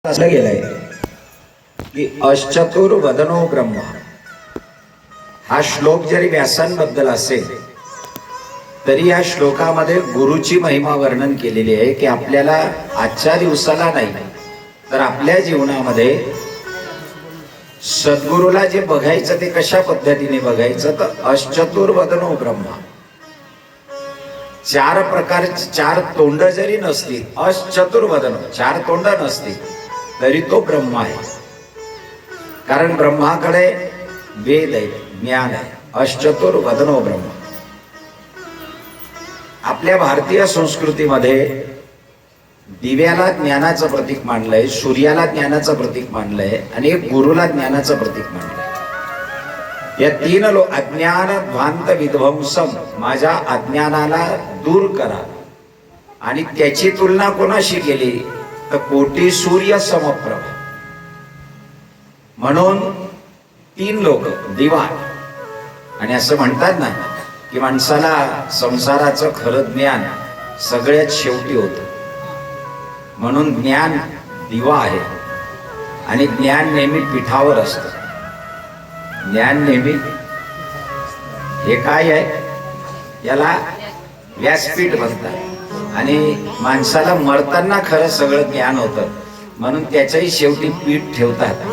असं गेलंय की अश्चतुर वदनो ब्रह्म हा श्लोक जरी व्यासांबद्दल असेल तरी या श्लोकामध्ये गुरुची महिमा वर्णन केलेली आहे की आपल्याला आजच्या दिवसाला नाही तर आपल्या जीवनामध्ये सद्गुरूला जे बघायचं ते कशा पद्धतीने बघायचं तर अश्चतुर वदनो ब्रह्म चार प्रकारची चार तोंड जरी नसतील अश्चतुर वदनो चार तोंड नसतील तरी तो ब्रह्म आहे कारण ब्रह्माकडे वेद आहे ज्ञान आहे अश्चतुर वदनो ब्रह्म। आपल्या भारतीय संस्कृतीमध्ये दिव्याला ज्ञानाचं प्रतीक मानलंय सूर्याला ज्ञानाचं प्रतीक मानलंय आणि गुरुला ज्ञानाचं प्रतीक मानलंय। या तीन अज्ञान ध्वांत विध्वंसम माझ्या अज्ञानाला दूर करा आणि त्याची तुलना कोणाशी केली तर कोटी सूर्य समप्रभ म्हणून तीन लोक दिवा आणि असं म्हणतात ना की माणसाला संसाराचं खरं ज्ञान सगळ्यात शेवटी होतं म्हणून ज्ञान दिवा आहे आणि ज्ञान नेहमी पीठावर असतं। ज्ञान नेहमी हे काय आहे याला व्यासपीठ म्हणतात आणि माणसाला मरताना खरं सगळं ज्ञान होतं म्हणून त्याच्याही शेवटी पीठ ठेवतात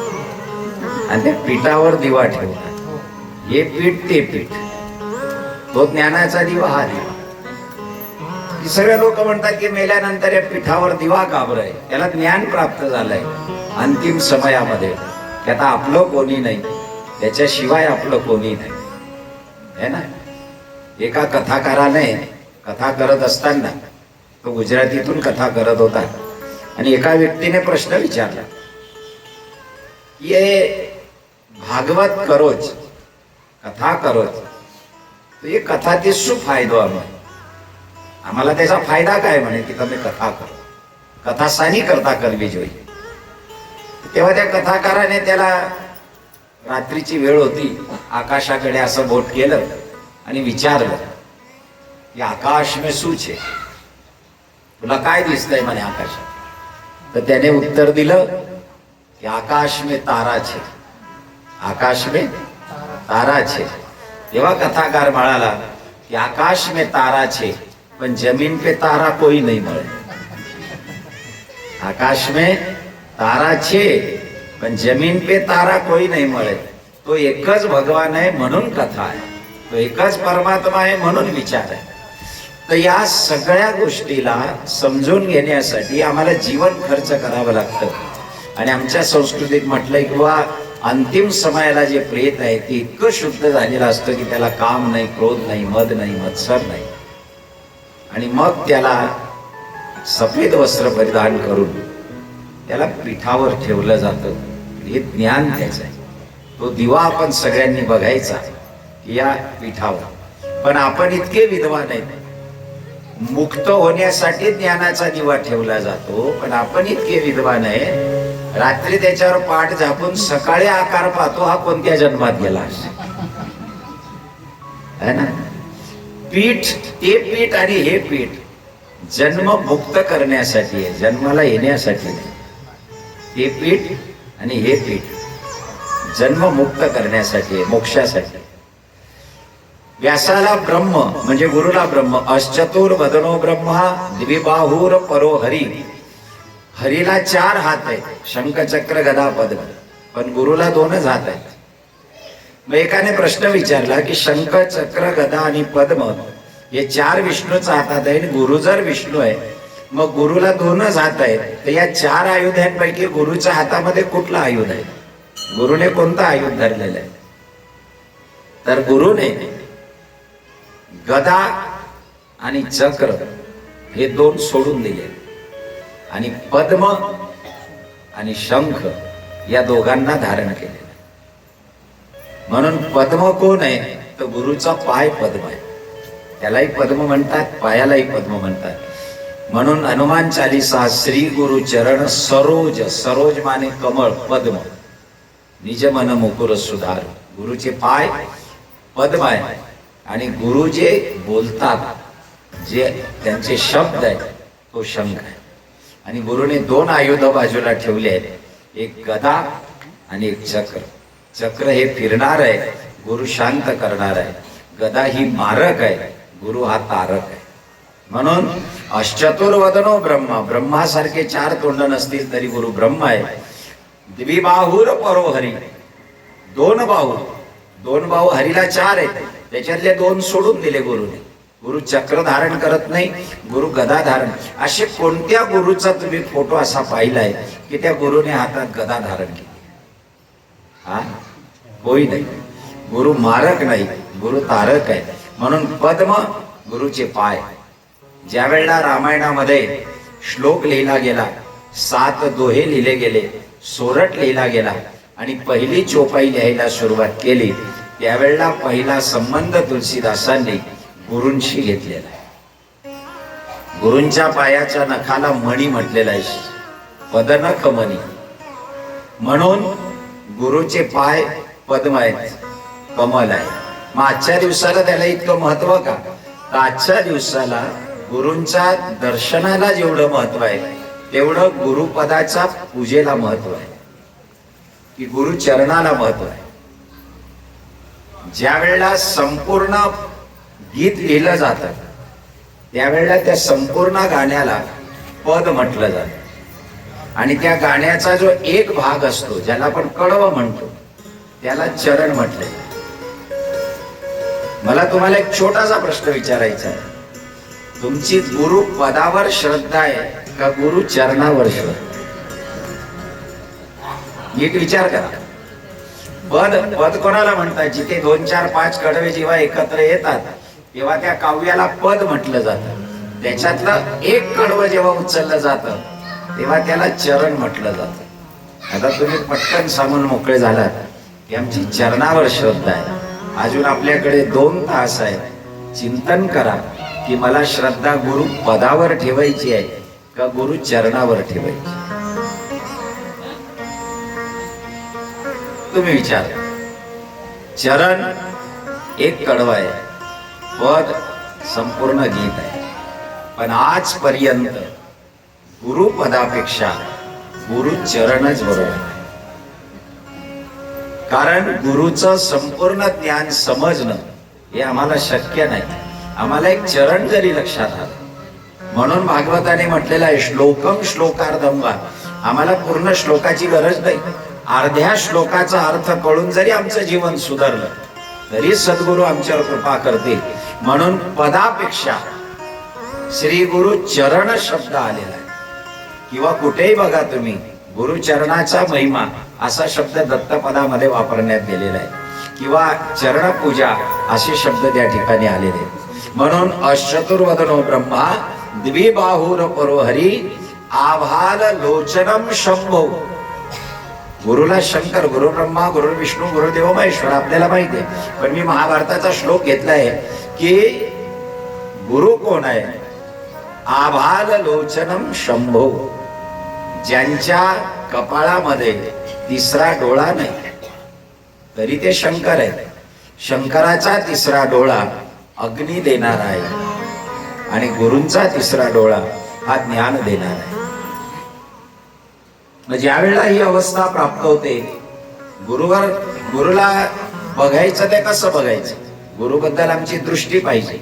आणि त्या पीठावर दिवा ठेवतात। हे पीठ ते पीठ तो ज्ञानाचा दिवा हा दिवा। सगळे लोक म्हणतात की मेल्यानंतर या पीठावर दिवा का बरं आहे त्याला ज्ञान प्राप्त झालंय अंतिम समयामध्ये की आता आपलं कोणी नाही त्याच्याशिवाय आपलं कोणी नाही है ना। एका कथाकाराने कथा करत असताना तो गुजरातीतून कथा करत होता आणि एका व्यक्तीने प्रश्न विचारला ये भागवत करोच कथा करोच तो ये कथा ते શું फायदो आम्हाला त्याचा फायदा काय म्हणे की तुम्ही कथा करो कथा सानी करता करवी જોઈએ। तेव्हा त्या कथाकाराने त्याला रात्रीची वेळ होती आकाशाकडे असं बोट केलं आणि विचारलं की आकाश में શું છે तुला काय दिसतंय म्हणे आकाशात तर त्याने उत्तर दिलं कि आकाश में तारा छे आकाश में तारा छे। तेव्हा कथाकार म्हणाला कि आकाश में तारा छे पण जमीन पे तारा कोई नहीं મળે। आकाश में तारा छे पण जमीन पे तारा कोई नहीं મળે। तो एकच भगवान आहे म्हणून कथा आहे तो एकच परमात्मा आहे म्हणून विचार आहे। तर या सगळ्या गोष्टीला समजून घेण्यासाठी आम्हाला जीवन खर्च करावं लागतं आणि आमच्या संस्कृतीत म्हटलंय की बा अंतिम समयाला जे प्रेत आहे ते इतकं शुद्ध झालेलं असतं की त्याला काम नाही क्रोध नाही मद नाही मत्सर नाही आणि मग त्याला सफेद वस्त्र परिधान करून त्याला पीठावर ठेवलं जातं। हे ज्ञान त्याचं आहे तो दिवा आपण सगळ्यांनी बघायचा या पीठावर। पण आपण इतके विद्वान आहेत मुक्त होण्यासाठी ज्ञानाचा दिवा ठेवला जातो पण आपण इतके विद्वान आहे रात्री त्याच्यावर पाठ झापून सकाळी आकार पाहतो हा कोणत्या जन्मात गेला है ना। पीठ ते पीठ आणि हे पीठ जन्म मुक्त करण्यासाठी आहे जन्माला येण्यासाठी नाही। हे पीठ आणि हे पीठ जन्म मुक्त करण्यासाठी आहे मोक्षासाठी। व्यासाला ब्रह्म म्हणजे गुरुला ब्रह्म अश्चतुर वदनो ब्रह्मा द्विबाहुर परो हरी हरीला चार हात आहेत शंख चक्र गदा पद्म पण गुरुला दोनच हात आहेत। मग एकाने प्रश्न विचारला की शंख चक्र गदा आणि पद्म हे चार विष्णूच्या हातात आहे गुरु जर विष्णू आहे मग गुरुला दोनच हात आहेत तर या चार आयुधांपैकी गुरुच्या हातामध्ये कुठला आयुध आहे गुरुने कोणता आयुध धरलेला आहे तर गुरुने गदा आणि चक्र हे दोन सोडून दिले आणि पद्म आणि शंख या दोघांना धारण केले म्हणून पद्म कोण आहे तर गुरुचा पाय पद्म आहे त्यालाही पद्म म्हणतात पायालाही पद्म म्हणतात। म्हणून हनुमान चालीसा श्री गुरु चरण सरोज सरोज माने कमळ पद्म निज मन मुकुर सुधार गुरुचे पाय पद्म आहे आणि गुरु जे बोलतात जे त्यांचे शब्द आहेत तो शंख आहे। आणि गुरुने दोन आयुध बाजूला ठेवले आहेत, एक गदा आणि एक चक्र. चक्र हे फिरणार आहे, गुरु शांत करणार आहे. गदा ही मारक आहे, गुरु हा तारक आहे. म्हणून अश्चतुर्वदनो ब्रह्मा, ब्रह्मासारखे चार तोंड नसतील तरी गुरु ब्रह्म आहे. द्विबाहुर परो हरी, दोन बाहू हरीला चार आहेत, त्याच्यातले दोन सोडून दिले गुरुने. गुरु चक्र धारण करत नाही, गुरु गदा धारण. असे कोणत्या गुरुचा तुम्ही फोटो असा पाहिलाय की त्या गुरुने हातात गदा धारण केली? हा, होई नाही. गुरु मारक नाही, गुरु तारक आहे. म्हणून पद्म गुरुचे पाय. ज्या वेळेला रामायणामध्ये श्लोक लिहिला गेला, 7 दोहे लिहिले गेले, सोरठ लिहिला गेला आणि पहिली चोपाई लिहायला सुरुवात केली, त्यावेळेला पहिला संबंध तुलसीदासांनी गुरूंशी घेतलेला आहे. गुरूंच्या पायाच्या नखाला मणी म्हटलेला आहे, पदनख मणी. म्हणून गुरुचे पाय पद्म आहेत, कमल आहे. मग आजच्या दिवसाला त्याला इतकं महत्व का? तर आजच्या दिवसाला गुरूंच्या दर्शनाला जेवढं महत्व आहे, तेवढं गुरुपदाच्या पूजेला महत्व आहे, की गुरु चरणाला महत्व आहे. ज्या वेळेला संपूर्ण गीत लिहिलं जातं, त्यावेळेला त्या संपूर्ण गाण्याला पद म्हटलं जातं. आणि त्या गाण्याचा जो एक भाग असतो, ज्याला आपण कडवं म्हणतो, त्याला चरण म्हटलं. मला तुम्हाला एक छोटासा प्रश्न विचारायचा आहे. तुमची गुरु पदावर श्रद्धा आहे का गुरु चरणावर श्रद्धा? नीट विचार करा. पद कोणाला म्हणतात? जिथे 2, 4, 5 कडवे जेव्हा एकत्र येतात तेव्हा त्या काव्याला पद म्हटलं जातं. त्याच्यातलं एक कडवं जेव्हा उचललं जातं तेव्हा त्याला चरण म्हटलं जातं. आता तुम्ही पटकन सांगून मोकळे झालात की आमची चरणावर श्रद्धा आहे. अजून आपल्याकडे 2 तास आहे. चिंतन करा की मला श्रद्धा गुरु पदावर ठेवायची आहे का गुरु चरणावर ठेवायची? तुम्ही विचार. चरण एक कडवं आहे, पद संपूर्ण गीत आहे. पण आजपर्यंत गुरुपदापेक्षा गुरु चरणच बरोबर आहे. कारण गुरुचं संपूर्ण ज्ञान समजणं हे आम्हाला शक्य नाही. आम्हाला एक चरण जरी लक्षात आलं, म्हणून भागवताने म्हटलेलं आहे श्लोकम श्लोकार्धम वा. आम्हाला पूर्ण श्लोकाची गरज नाही. अर्ध्या श्लोकाचा अर्थ कळून जरी आमचं जीवन सुधारलं तरी सद्गुरु आमच्यावर कृपा करतील. म्हणून पदापेक्षा श्री गुरु चरण शब्द आलेला आहे. किंवा कुठेही बघा तुम्ही गुरुचरणाचा महिमा असा शब्द दत्तपदामध्ये वापरण्यात गेलेला आहे, किंवा चरणपूजा असे शब्द त्या ठिकाणी आलेले आहेत. म्हणून अश्चतुर्वदनो ब्रह्मा द्विबाहुर परो हरी आभाल लोचनम शंभो. गुरुला शंकर, गुरु ब्रह्मा, गुरु विष्णू, गुरुदेव महेश्वर आपल्याला माहिती आहे. पण मी महाभारताचा श्लोक घेतलाय की गुरु कोण आहे? आभाल लोचनम शंभो. ज्यांच्या कपाळामध्ये 3रा डोळा नाही तरी ते शंकर आहेत. शंकराचा 3रा डोळा अग्नी देणार आहे आणि गुरूंचा 3रा डोळा हा ज्ञान देणार आहे. ज्या वेळेला ही अवस्था प्राप्त होते, गुरुला बघायचं ते कसं बघायचं? गुरुबद्दल आमची दृष्टी पाहिजे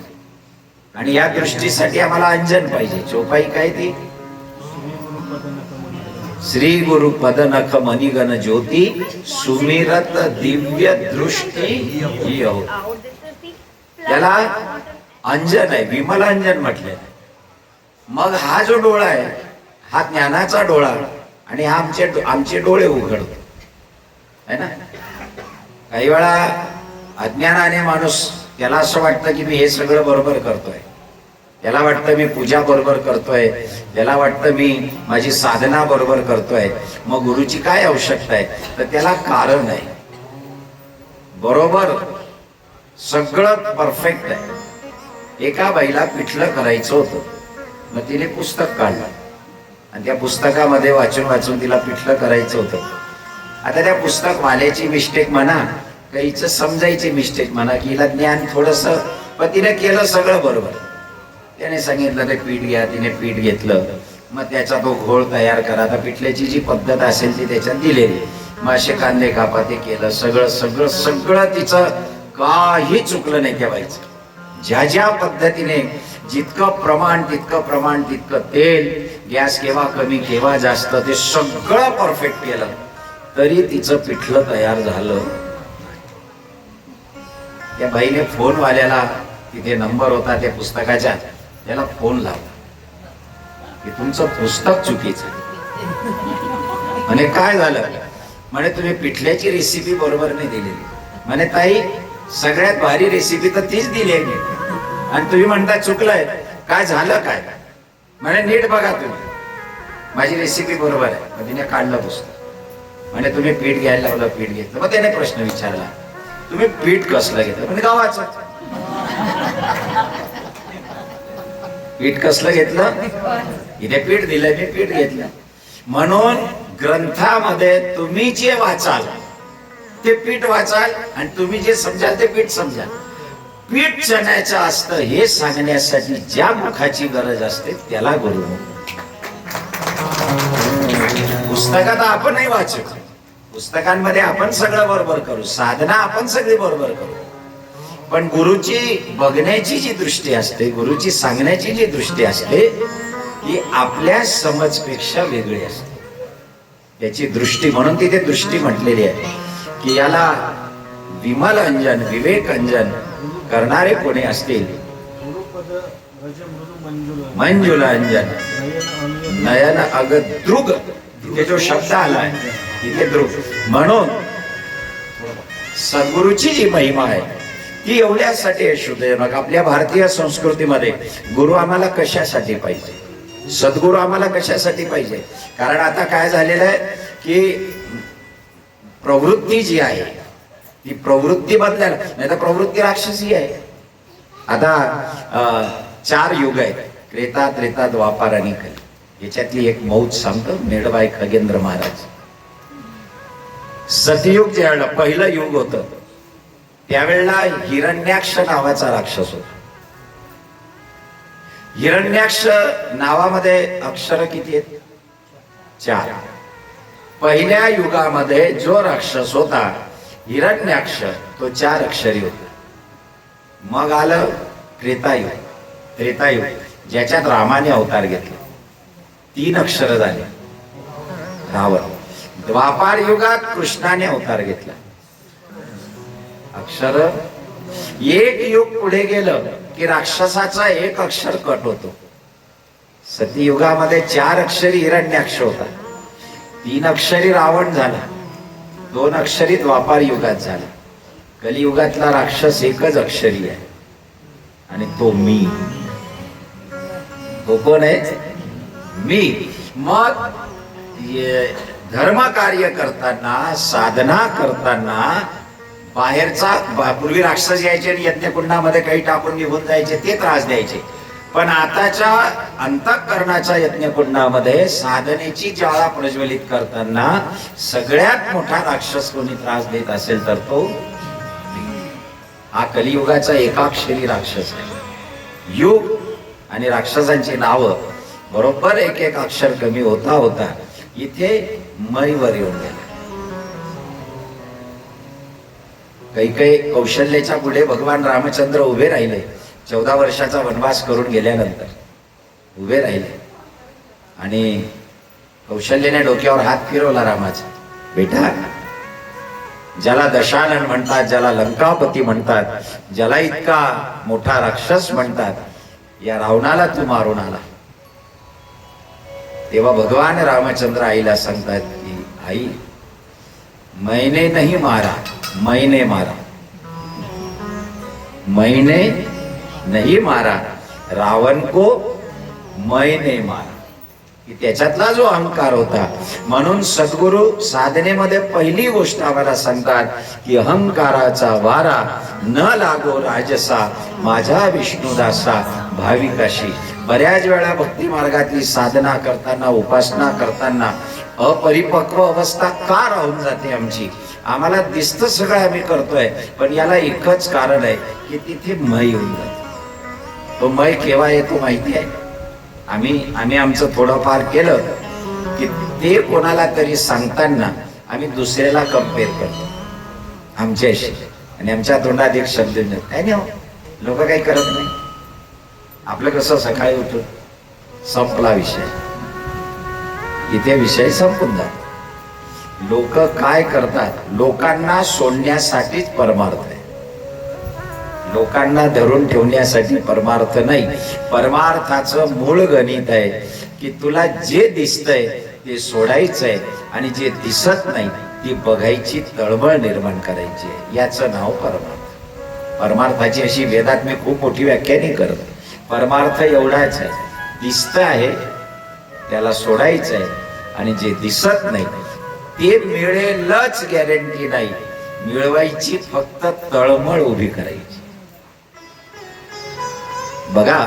आणि या दृष्टीसाठी आम्हाला अंजन पाहिजे. चोपाई काय ती? श्री गुरु पद नख मणिगण ज्योती सुमिरत दिव्य दृष्टी. त्याला अंजन आहे, विमल अंजन म्हटले. मग हा जो डोळा आहे हा ज्ञानाचा डोळा आणि हा आमचे डोळे उघडतो है ना. काही वेळा अज्ञानाने माणूस त्याला असं वाटतं की मी हे सगळं बरोबर करतोय, त्याला वाटतं मी पूजा बरोबर करतोय, त्याला वाटतं मी माझी साधना बरोबर करतोय, मग गुरुची काय आवश्यकता आहे? तर त्याला कारण आहे. बरोबर सगळं परफेक्ट आहे. एका बाईला पिठलं करायचं होतं, मग तिने पुस्तक काढलं आणि त्या पुस्तकामध्ये वाचून वाचून तिला पिठलं करायचं होतं. आता त्या पुस्तक वाल्याची मिस्टेक म्हणा, काहीच समजायची मिस्टेक म्हणा, की हिला ज्ञान थोडस, पण तिने केलं सगळं बरोबर. त्याने सांगितलं ते पीठ घ्या, तिने पीठ घेतलं, मग त्याचा तो घोळ तयार करा. आता पिठल्याची जी पद्धत असेल ती त्याच्यात दिलेली. मग असे कांदे कापा, ते केलं. सगळं सगळं सगळं तिचं काही चुकलं नाही त्या बाईचं. ज्या ज्या पद्धतीने जितकं प्रमाण तितकं तेल, गॅस केव्हा कमी केव्हा जास्त, ते सगळं परफेक्ट केलं, तरी तिचं पिठलं तयार झालं. त्या बाईने फोनवाल्याला, तिथे नंबर होता त्या पुस्तकाच्या, त्याला फोन लावला की तुमचं पुस्तक चुकीचं. म्हणे काय झालं? म्हणे तुम्ही पिठल्याची रेसिपी बरोबर नाही दिलेली. म्हणे ताई सगळ्यात भारी रेसिपी तर तीच दिली आहे आणि तुम्ही म्हणता चुकलंय. काय झालं काय? म्हणे नीट बघा तुम्ही, माझी रेसिपी बरोबर आहे. मग तिने काढलं पुस्तक. म्हणे तुम्ही पीठ घ्यायला लावलं, पीठ घेतलं. मग त्याने प्रश्न विचारला, तुम्ही पीठ कसलं घेतलं? म्हणजे गव्हाचं. पीठ कसलं घेतलं? इथे पीठ दिलंय, मी पीठ घेतलं. म्हणून ग्रंथामध्ये तुम्ही जे वाचाल ते पीठ वाचाल आणि तुम्ही जे समजाल ते पीठ समजाल. पीठ चण्याचं असतं हे सांगण्यासाठी ज्या मुखाची गरज असते त्याला गुरु. पुस्तकात आपणही वाचू, पुस्तकांमध्ये आपण सगळं बरोबर करू, साधना आपण सगळी बरोबर करू, पण गुरुची बघण्याची जी दृष्टी असते, गुरुची सांगण्याची जी दृष्टी असते, ती आपल्या समजपेक्षा वेगळी असते. त्याची दृष्टी, म्हणून तिथे दृष्टी म्हटलेली आहे की याला विमल अंजन, विवेक अंजन करणारे कोणी असतील, मंजुल अंजन नयन अगद्रुग, तिथे जो शब्द आलाय तिथे द्रुग. म्हणून सद्गुरूची जी महिमा आहे ती एवढ्यासाठी आहे. शुद्धजनक आपल्या भारतीय संस्कृतीमध्ये गुरु आम्हाला कशासाठी पाहिजे, सद्गुरू आम्हाला कशासाठी पाहिजे? कारण आता काय झालेलं आहे की प्रवृत्ती जी आहे ती प्रवृत्ती बदलायला, नाही तर प्रवृत्ती राक्षसी आहे. आता 4 युग आहेत, त्रेता, त्रेता, द्वापार आणि कली. याच्यातली एक मौज सांगतो मेडबाई खगेंद्र महाराज. सतयुग ज्यावेळेला पहिलं युग होतं त्यावेळेला हिरण्याक्ष नावाचा राक्षस होता. हिरण्याक्ष नावामध्ये अक्षर किती आहेत? 4. पहिल्या युगामध्ये जो राक्षस होता हिरण्याक्ष, तो 4 अक्षरी होता. मग आलं त्रेतायुग. त्रेतायुग ज्याच्यात रामाने अवतार घेतला, 3 अक्षर झाले, रावण. द्वापार युगात कृष्णाने अवतार घेतला, अक्षर. एक युग पुढे गेलं की राक्षसाचा 1 अक्षर कट होतो. सतयुगामध्ये 4 अक्षरी हिरण्याक्ष होता, 3 अक्षरी रावण झाला, 2 अक्षरी द्वापार युगात झाला. कलियुगातला राक्षस 1च अक्षरी आहे आणि तो मी. तो कोण आहे? मी. मग धर्म कार्य करताना, साधना करताना बाहेरचा, पूर्वी राक्षस यायचे आणि यज्ञकुंडामध्ये काही टाकून निघून जायचे, ते त्रास द्यायचे. पण आताच्या अंतःकरणाच्या यज्ञकुंडामध्ये साधनेची ज्वाळा प्रज्वलित करताना सगळ्यात मोठा राक्षस कोणी त्रास देत असेल तर तो हा कलियुगाचा एकाक्षरी राक्षस आहे. युग आणि राक्षसांची नावं बरोबर 1-1 अक्षर कमी होता होता इथे मैवर येऊन गेला. काही कौशल्याच्या पुढे भगवान रामचंद्र उभे राहिले. 14 वर्षाचा वनवास करून गेल्यानंतर उभे राहिले आणि कौशल्याने डोक्यावर हात फिरवला रामाचा. बेटा, ज्याला दशानन म्हणतात, ज्याला लंकापती म्हणतात, ज्याला इतका मोठा राक्षस म्हणतात, या रावणाला तू मारून आला. तेव्हा भगवान रामचंद्र आईला सांगतात की आई, मैंने नहीं मारा, मैंने मारा. मैंने नहीं मारा, रावण को मैंने मारा. की त्याच्यातला जो अहंकार होता. म्हणून सद्गुरु साधनेमध्ये पहिली गोष्ट आम्हाला सांगतात की अहंकाराचा वारा न लागो राजसा, माझ्या विष्णुदासा भाविकाशी. बऱ्याच वेळा भक्ती मार्गातली साधना करताना, उपासना करताना अपरिपक्व अवस्था का राहून जाते आमची? आम्हाला दिसतं सगळं आम्ही करतोय, पण याला एकच कारण आहे की तिथे मय येऊन जाते. तो मय केव्हा येतो माहिती आहे? आम्ही आमचं थोडंफार केलं की ते कोणाला तरी सांगताना आम्ही दुसऱ्याला कम्पेअर करतो आमच्याशी, आणि आमच्या तोंडात एक शब्द काय नाही, लोक काही करत नाही. आपलं कसं सकाळी उठून संपला विषय, इथे विषय संपून जातो. लोक काय करतात, लोकांना सोडण्यासाठीच परमार्थ आहे, लोकांना धरून ठेवण्यासाठी परमार्थ नाही. परमार्थाचं मूळ गणित आहे की तुला जे दिसतंय ते सोडायचंय आणि जे दिसत नाही ती बघायची तळमळ निर्माण करायची आहे. याचं नाव परमार्थ. परमार्थाची अशी वेदात मी खूप मोठी व्याख्या नाही करत. परमार्थ एवढाच आहे, दिसत आहे त्याला सोडायचं आहे आणि जे दिसत नाही ते मिळेलच गॅरंटी नाही, मिळवायची फक्त तळमळ उभी करायची. बघा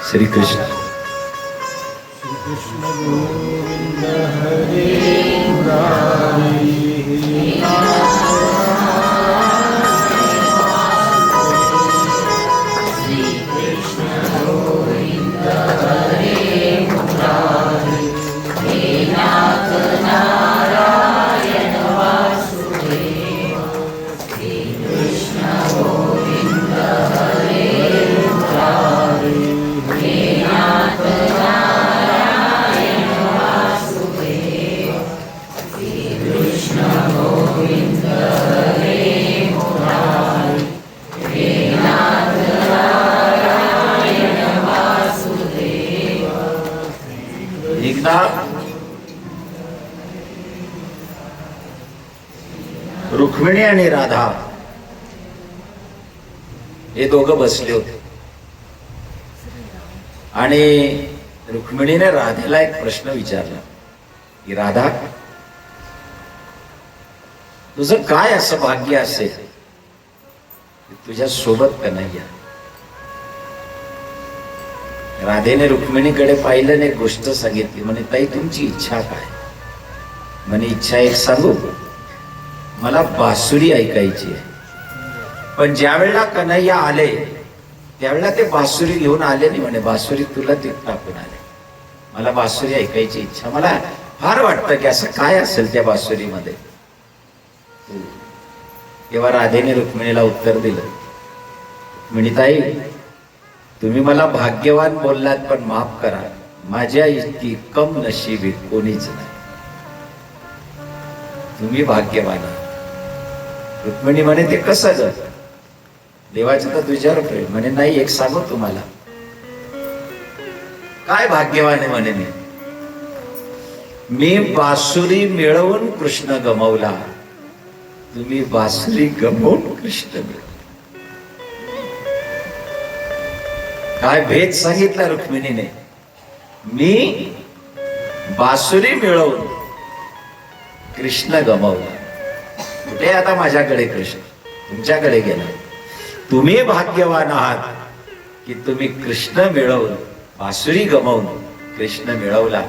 श्री कृष्ण. श्री कृष्ण गोविंद हरे मुरारी. रुक्मिणी आणि राधा हे दोघं बसले होते आणि रुक्मिणीने राधेला एक प्रश्न विचारला की राधा, तुझं काय असं भाग्य असेल तुझ्या सोबत कन्हैया. राधेने रुक्मिणीकडे पाहिलं आणि एक गोष्ट सांगितली. म्हणे ताई तुमची इच्छा काय? म्हणे इच्छा एक सांगू, मला बासुरी ऐकायची आहे. पण ज्या वेळेला कन्हैया आले त्यावेळेला ते बासुरी घेऊन आले नाही. म्हणे बासुरी तुला ते टाकून आले, मला बासुरी ऐकायची इच्छा. मला फार वाटतं की असं काय असेल त्या बासुरीमध्ये. तेव्हा राधेने रुक्मिणीला उत्तर दिलं, रुक्मिणीताई तुम्ही मला भाग्यवान बोललात, पण माफ करा, माझ्या इतकी कम नशिबी कोणीच नाही, तुम्ही भाग्यवान. रुक्मिणी म्हणे ते कसं ग, देवाचं तर तुझ्यावर प्रेम. म्हणे नाही, एक सांगू तुम्हाला, काय भाग्यवान आहे म्हणे मी बासुरी मिळवून कृष्ण गमवला, तुम्ही बासुरी गमवून कृष्ण मिळवला. काय भेद सांगितला रुक्मिणीने, मी बासुरी मिळवून कृष्ण गमवला. कुठे आता माझ्याकडे कृष्ण, तुमच्याकडे गेला. तुम्ही भाग्यवान आहात की तुम्ही कृष्ण मिळवून बासुरी गमवून कृष्ण मिळवला.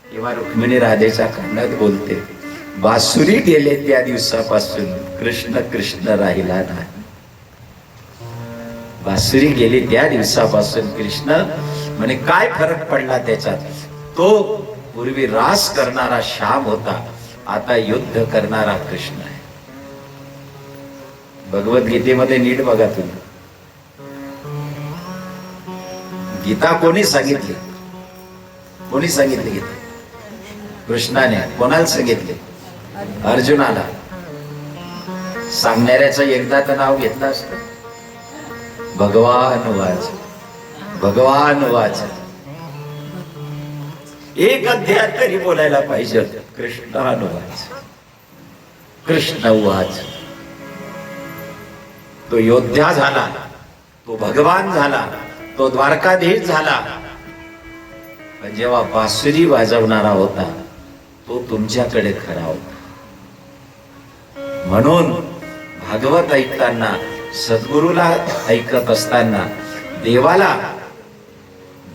तेव्हा रुक्मिणी राधेच्या कानात बोलते, बासुरी गेले त्या दिवसापासून कृष्ण कृष्ण राहिला नाही. बासुरी गेली त्या दिवसापासून कृष्ण म्हणे काय फरक पडला त्याच्यात. तो पूर्वी रास करणारा श्याम होता, आता युद्ध करणारा कृष्ण आहे. भगवद्गीतेमध्ये नीट बघा तुम्ही, गीता कोणी सांगितली? कोणी सांगितली गीता? कृष्णाने. कोणाला सांगितले? अर्जुनाला. सांगणाऱ्याचं एकदा तर नाव घेतलं असतं, भगवान वाच, भगवान वाच. एक अध्याय तरी बोलायला पाहिजे, कृष्णानुवाच, कृष्ण वाच. तो योद्धा झाला, तो भगवान झाला, तो द्वारकाधीश झाला, पण जेव्हा बासुरी वाजवणारा होता तो तुमच्याकडे खरा होता. म्हणून भागवत ऐकताना, सद्गुरूला ऐकत असताना देवाला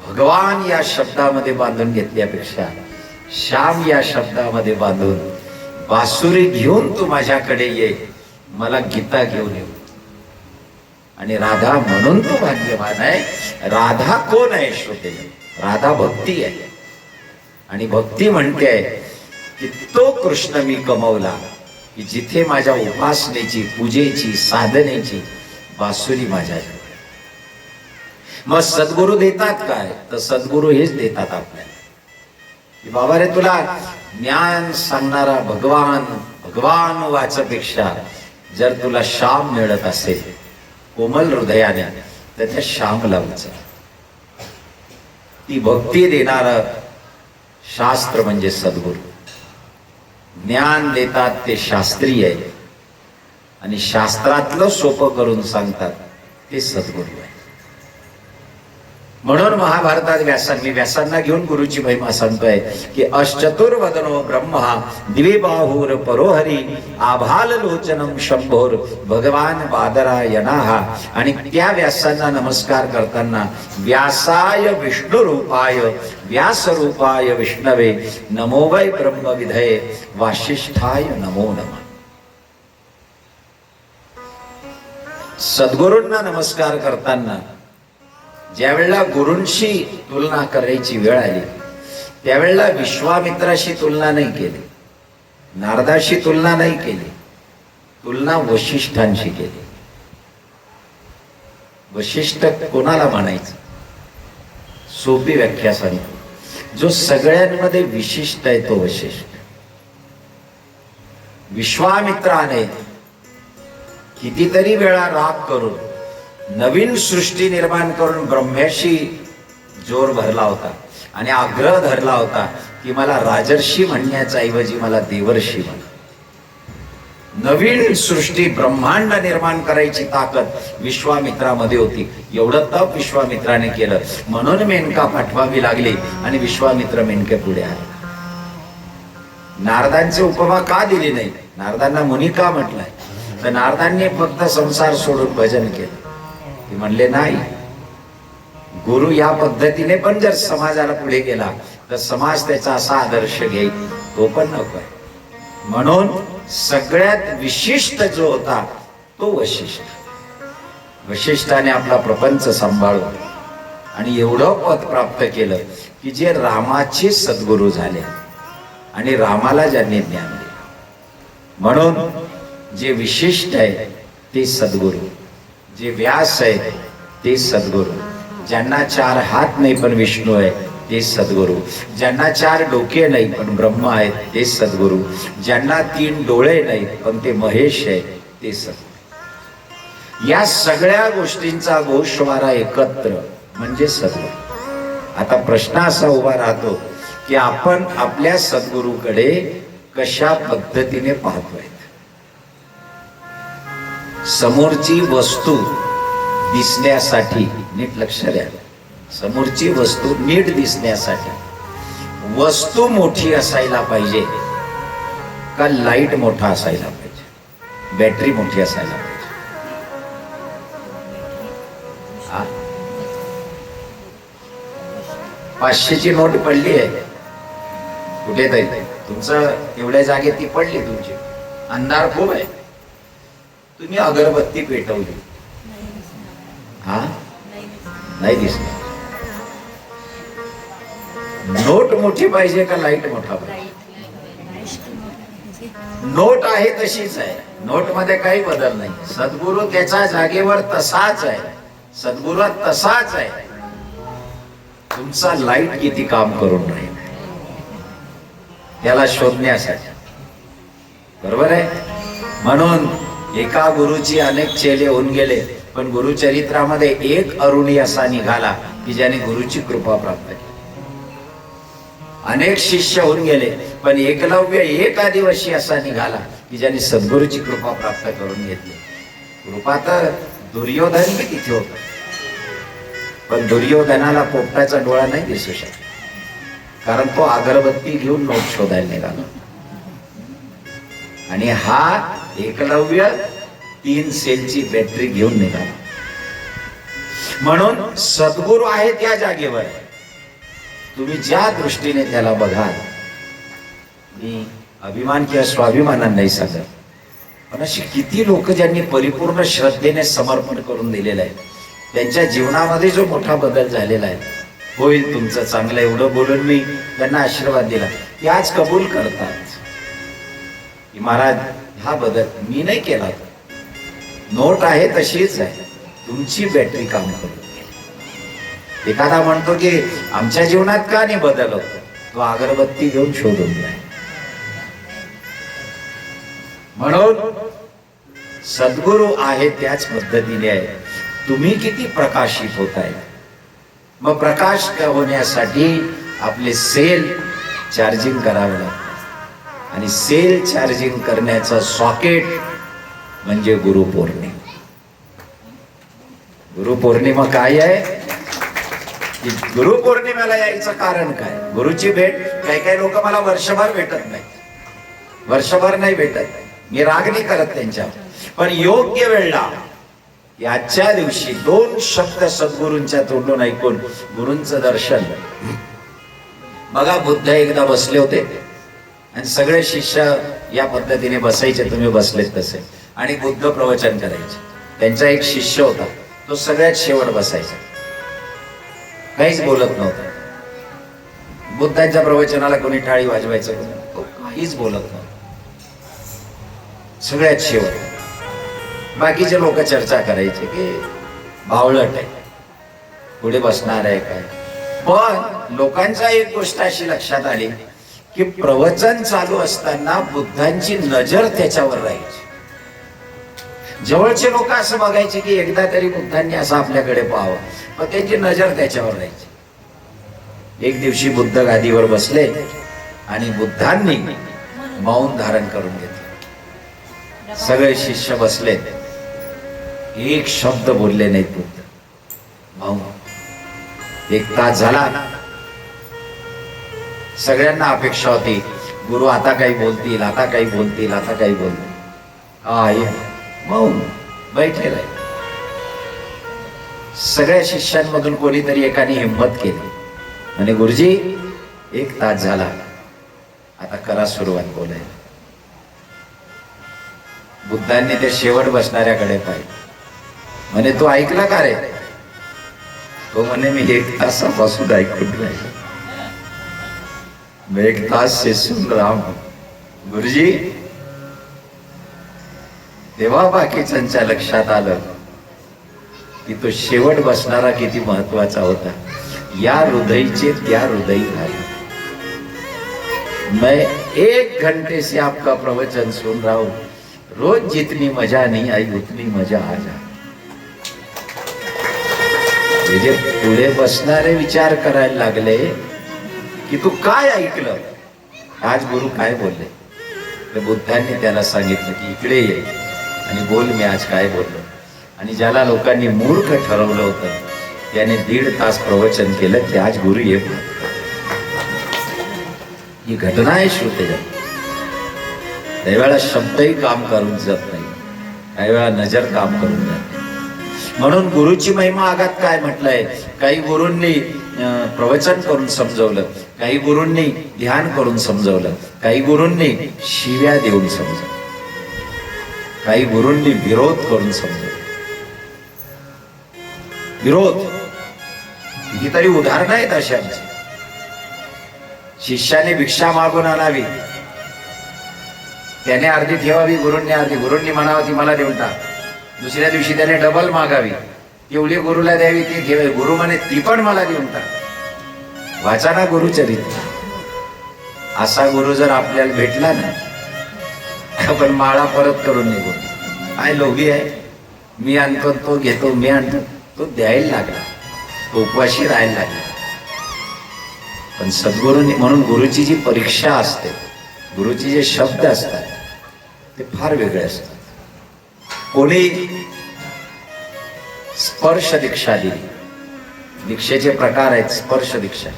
भगवान या शब्दामध्ये बांधून घेतल्यापेक्षा श्याम या शब्दामध्ये बांधून बासुरी घेऊन तू माझ्याकडे ये, मला गीता घेऊन ये. आणि राधा म्हणून तू भाग्यवान आहे. राधा कोण आहे श्रोते? राधा भक्ती आहे. आणि भक्ती म्हणते की तो कृष्ण मी कमवला की जिथे माझ्या उपासनेची, पूजेची, साधनेची बासुरी माझ्याकडे. मग सद्गुरु देतात काय? तर सद्गुरु हेच देतात आपल्याला की बाबा रे, तुला ज्ञान सांगणारा भगवान, भगवान वाचपेक्षा जर तुला श्याम मिळत असेल कोमल हृदयाने, तर त्या श्यामला उचल. ती भक्ती देणार शास्त्र म्हणजे सद्गुरु. ज्ञान देतात ते शास्त्रीय आहे आणि शास्त्रातलं सोपं करून सांगतात ते सद्गुरु आहे. म्हणून महाभारतात व्यासांना घेऊन गुरुची महिमा सांगतोय की अश्चतुर्वदनो ब्रह्मा द्विबाहुर परोहरी आभाल लोचनम शंभोर भगवान बादरायणाः. आणि त्या व्यासांना नमस्कार करताना व्यासाय विष्णु रूपाय व्यास रूपाय विष्णवे नमो वै ब्रह्म विधये वासिष्ठाय नमो नमः. सद्गुरूंना नमस्कार करताना ज्यावेळेला गुरूंशी तुलना करायची वेळ आली त्यावेळेला विश्वामित्राशी तुलना नाही केली, नारदाशी तुलना नाही केली, तुलना वशिष्ठांशी केली. वशिष्ठ कोणाला म्हणायचं? सोपी व्याख्या सांगतो, जो सगळ्यांमध्ये विशिष्ट आहे तो वशिष्ठ. विश्वामित्राने कितीतरी वेळा राग करून नवीन सृष्टी निर्माण करून ब्रह्म्याशी जोर भरला होता आणि आग्रह धरला होता की मला राजर्षी म्हणण्याच्या ऐवजी मला देवर्षी म्हण. नवीन सृष्टी ब्रह्मांड निर्माण करायची ताकद विश्वामित्रामध्ये होती. एवढं तप विश्वामित्राने केलं म्हणून मेनका पाठवावी लागली आणि विश्वामित्र मेनके पुढे आले. नारदांची उपमा का दिली नाही? नारदांना मुनी का म्हटलंय? तर नारदांनी फक्त संसार सोडून भजन केलं. ते म्हणले नाही, गुरु या पद्धतीने पण जर समाजाला पुढे गेला तर समाज त्याचा असा आदर्श घेईल, तो पण नको. म्हणून सगळ्यात विशिष्ट जो होता तो वशिष्ठ. वशिष्ठाने आपला प्रपंच सांभाळून आणि एवढं पद प्राप्त केलं की जे रामाचे सद्गुरु झाले आणि रामाला ज्यांनी ज्ञान दिलं. म्हणून जे विशिष्ट आहे ते सद्गुरु, जे व्यास आहे ते सद्गुरु, ज्यांना चार हात नाही पण विष्णू आहे ते सद्गुरु, ज्यांना चार डोके नाही पण ब्रह्म आहेत ते सद्गुरु, ज्यांना तीन डोळे नाही पण ते महेश आहे ते सद्गुरु. या सगळ्या गोष्टींचा गोषवारा एकत्र म्हणजे सद्गुरु. आता प्रश्न असा उभा राहतो की आपण आपल्या सद्गुरूकडे कशा पद्धतीने पाहतोय? समोरची वस्तू दिसण्यासाठी, नीट लक्ष द्या, समोरची वस्तू नीट दिसण्यासाठी वस्तू मोठी असायला पाहिजे का लाईट मोठा असायला पाहिजे, बॅटरी मोठी असायला पाहिजे? 500ची नोट पडली आहे कुठेतरी, तुमचं एवढ्या जागेत ती पडली, तुमची अंधार खूप आहे, तुम्ही अगरबत्ती पेटवली, हा नाही दिसणार. नोट मोठी पाहिजे का लाईट मोठा पाहिजे? नोट आहे तशीच आहे, नोट मध्ये काही बदल नाही. सद्गुरु त्याच्या जागेवर तसाच आहे, सद्गुरु तसाच आहे. तुमचा लाईट किती काम करून राहील त्याला शोधण्यासाठी, बरोबर आहे? म्हणून एका गुरुची अनेक चेले होऊन गेले, पण गुरुचरित्रामध्ये एक अरुणी असा निघाला की ज्याने गुरुची कृपा प्राप्त केली. अनेक शिष्य होऊन गेले, पण एकलव्य एक आदिवासी असा निघाला की ज्याने सद्गुरूची कृपा प्राप्त करून घेतली. कृपा तर दुर्योधन बी तिथे होता, पण दुर्योधनाला पोपटाचा डोळा नाही दिसू शकत, कारण तो अगरबत्ती घेऊन नोट शोधायला निघाला. आणि हा एकलव्य 3 सेलची बॅटरी घेऊन निघाला. म्हणून सद्गुरू आहे त्या जागेवर, तुम्ही ज्या दृष्टीने त्याला बघाल मी अभिमान किंवा स्वाभिमानानं नाही सांगत, पण अशी किती लोक ज्यांनी परिपूर्ण श्रद्धेने समर्पण करून दिलेलं आहे, त्यांच्या जीवनामध्ये जो मोठा बदल झालेला आहे, होईल तुमचं चांगलं एवढं बोलून मी त्यांना आशीर्वाद दिला, ते आज कबूल करतात की महाराज हा बदल मी नाही केला, नोट आहे तशीच आहे, तुमची बॅटरी काम करत. एखादा म्हणतो की आमच्या जीवनात का नाही बदल होत, तो अगरबत्ती घेऊन शोधून जाय. म्हणून सद्गुरू आहे त्याच पद्धतीने आहे, तुम्ही किती प्रकाशित होत आहे. मग प्रकाश होण्यासाठी आपले सेल चार्जिंग करावं लागतं, आणि सेल चार्जिंग करण्याचं सॉकेट म्हणजे गुरुपौर्णिमा. गुरुपौर्णिमा काय आहे? की गुरुपौर्णिमेला यायचं कारण काय? गुरुची भेट काही काही लोक मला वर्षभर भेटत नाही, वर्षभर नाही भेटत, मी राग नाही करत त्यांच्यावर, पण योग्य वेळेला याच्या दिवशी 2 शब्द सद्गुरूंच्या तोंडून ऐकून गुरूंचं दर्शन. बघा, बुद्ध एकदा बसले होते आणि सगळे शिष्य या पद्धतीने बसायचे, तुम्ही बसलेत तसे, आणि बुद्ध प्रवचन करायचे. त्यांचा एक शिष्य होता, तो सगळ्यात शेवट बसायचा, काहीच बोलत नव्हता. बुद्धांच्या प्रवचनाला कोणी टाळी वाजवायचं, तो काहीच बोलत नव्हता, सगळ्यात शेवट. बाकीचे लोक चर्चा करायचे की बावळट आहे, पुढे बसणार आहे काय. पण लोकांच्या एक गोष्ट अशी लक्षात आली की प्रवचन चालू असताना बुद्धांची नजर त्याच्यावर राहायची. जवळचे लोक असं बघायचे की एकदा तरी बुद्धांनी असं आपल्याकडे पाहावं, पण त्यांची नजर त्याच्यावर राहायची. एक दिवशी बुद्ध गादीवर बसले आणि बुद्धांनी मौन धारण करून घेतलं. सगळे शिष्य बसले, एक शब्द बोलले नाहीत बुद्ध. मौन. 1 तास झाला. सगळ्यांना अपेक्षा होती गुरु आता काही बोलतील, आता काही बोलतील, आता काही बोलतील. मौन बैठे राहिले. सगळ्या शिष्यांमधून कोणीतरी एकाने हिंमत केली, आणि गुरुजी 1 तास झाला, आता करा सुरुवात बोलायला. बुद्धांनी ते शेवट बसणाऱ्याकडे पाहिलं, म्हणे तू ऐकला का रे? तो म्हणे मी 1 तासापासून ऐकून राहिलो, मैं 1 तास से सुन रहा हूं. गुरुजी, तेव्हा बाकीच्यांच्या लक्षात आलं की तो शेवट बसणारा किती महत्वाचा होता. या हृदयचे त्या हृदयी झाले. मैं 1 घंटे से आपका प्रवचन सुन रहा हूं, रोज जितनी मजा नहीं आई उतनी मजा आ जा. जे पुढे बसणारे विचार करायला लागले की तू काय ऐकलं, आज गुरु काय बोलले. तर बुद्धांनी त्याला सांगितलं की इकडे ये आणि बोल मी आज काय बोललो. आणि ज्याला लोकांनी मूर्ख ठरवलं होतं त्याने 1.5 तास प्रवचन केलं की आज गुरु ये. ही घटना आहे श्रोतेजा. काही वेळा शब्दही काम करून जात नाही, काही वेळा नजर काम करून जाते. म्हणून गुरुची महिमा आगात काय म्हटलंय, काही गुरूंनी प्रवचन करून समजवलं, काही गुरूंनी ध्यान करून समजवलं, काही गुरूंनी शिव्या देऊन समजवलं, काही गुरूंनी विरोध करून समजवलं. विरोध कितीतरी उदाहरणं आहेत अशांची. शिष्याने भिक्षा मागून आणावी, त्याने अर्धी ठेवावी, गुरूंनी अर्धी. गुरूंनी म्हणावं ती मला देऊन टाक. दुसऱ्या दिवशी त्याने डबल मागावी, तेवढी गुरुला द्यावी, ती ठेवावी. गुरु म्हणे ती पण मला देऊन टाक. वाचा ना गुरुचरित्र. असा गुरु जर आपल्याला भेटला ना, आपण माळा परत करून निघू. काय लोभी आहे, मी आणतो तो घेतो, मी आणतो तो द्यायला लागला, तो उपवाशी राहायला लागला. पण सद्गुरूंनी, म्हणून गुरुची जी परीक्षा असते, गुरुचे जे शब्द असतात ते फार वेगळे असतात. कोणी स्पर्श दीक्षा दिली, दीक्षेचे प्रकार आहेत. स्पर्श दीक्षा,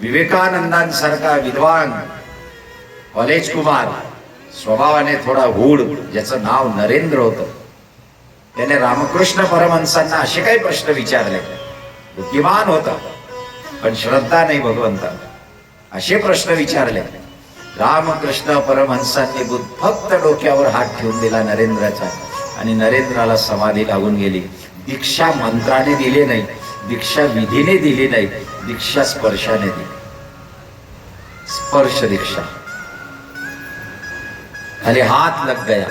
विवेकानंदांसारखा विद्वान कॉलेज कुमार, स्वभावाने थोडा हूड, ज्याचं नाव नरेंद्र होतं, त्याने रामकृष्ण परमहंसांना असे काही प्रश्न विचारले. बुद्धिमान होता पण श्रद्धा नाही भगवंता, असे प्रश्न विचारले. रामकृष्ण परमहंसांनी फक्त डोक्यावर हात ठेवून दिला नरेंद्राचा आणि नरेंद्राला समाधी लागून गेली. दीक्षा मंत्राने दिली नाही, दीक्षा विधीने दिली नाही, दीक्षा स्पर्शाने दिली. स्पर्श दीक्षा. खाली हात लग गया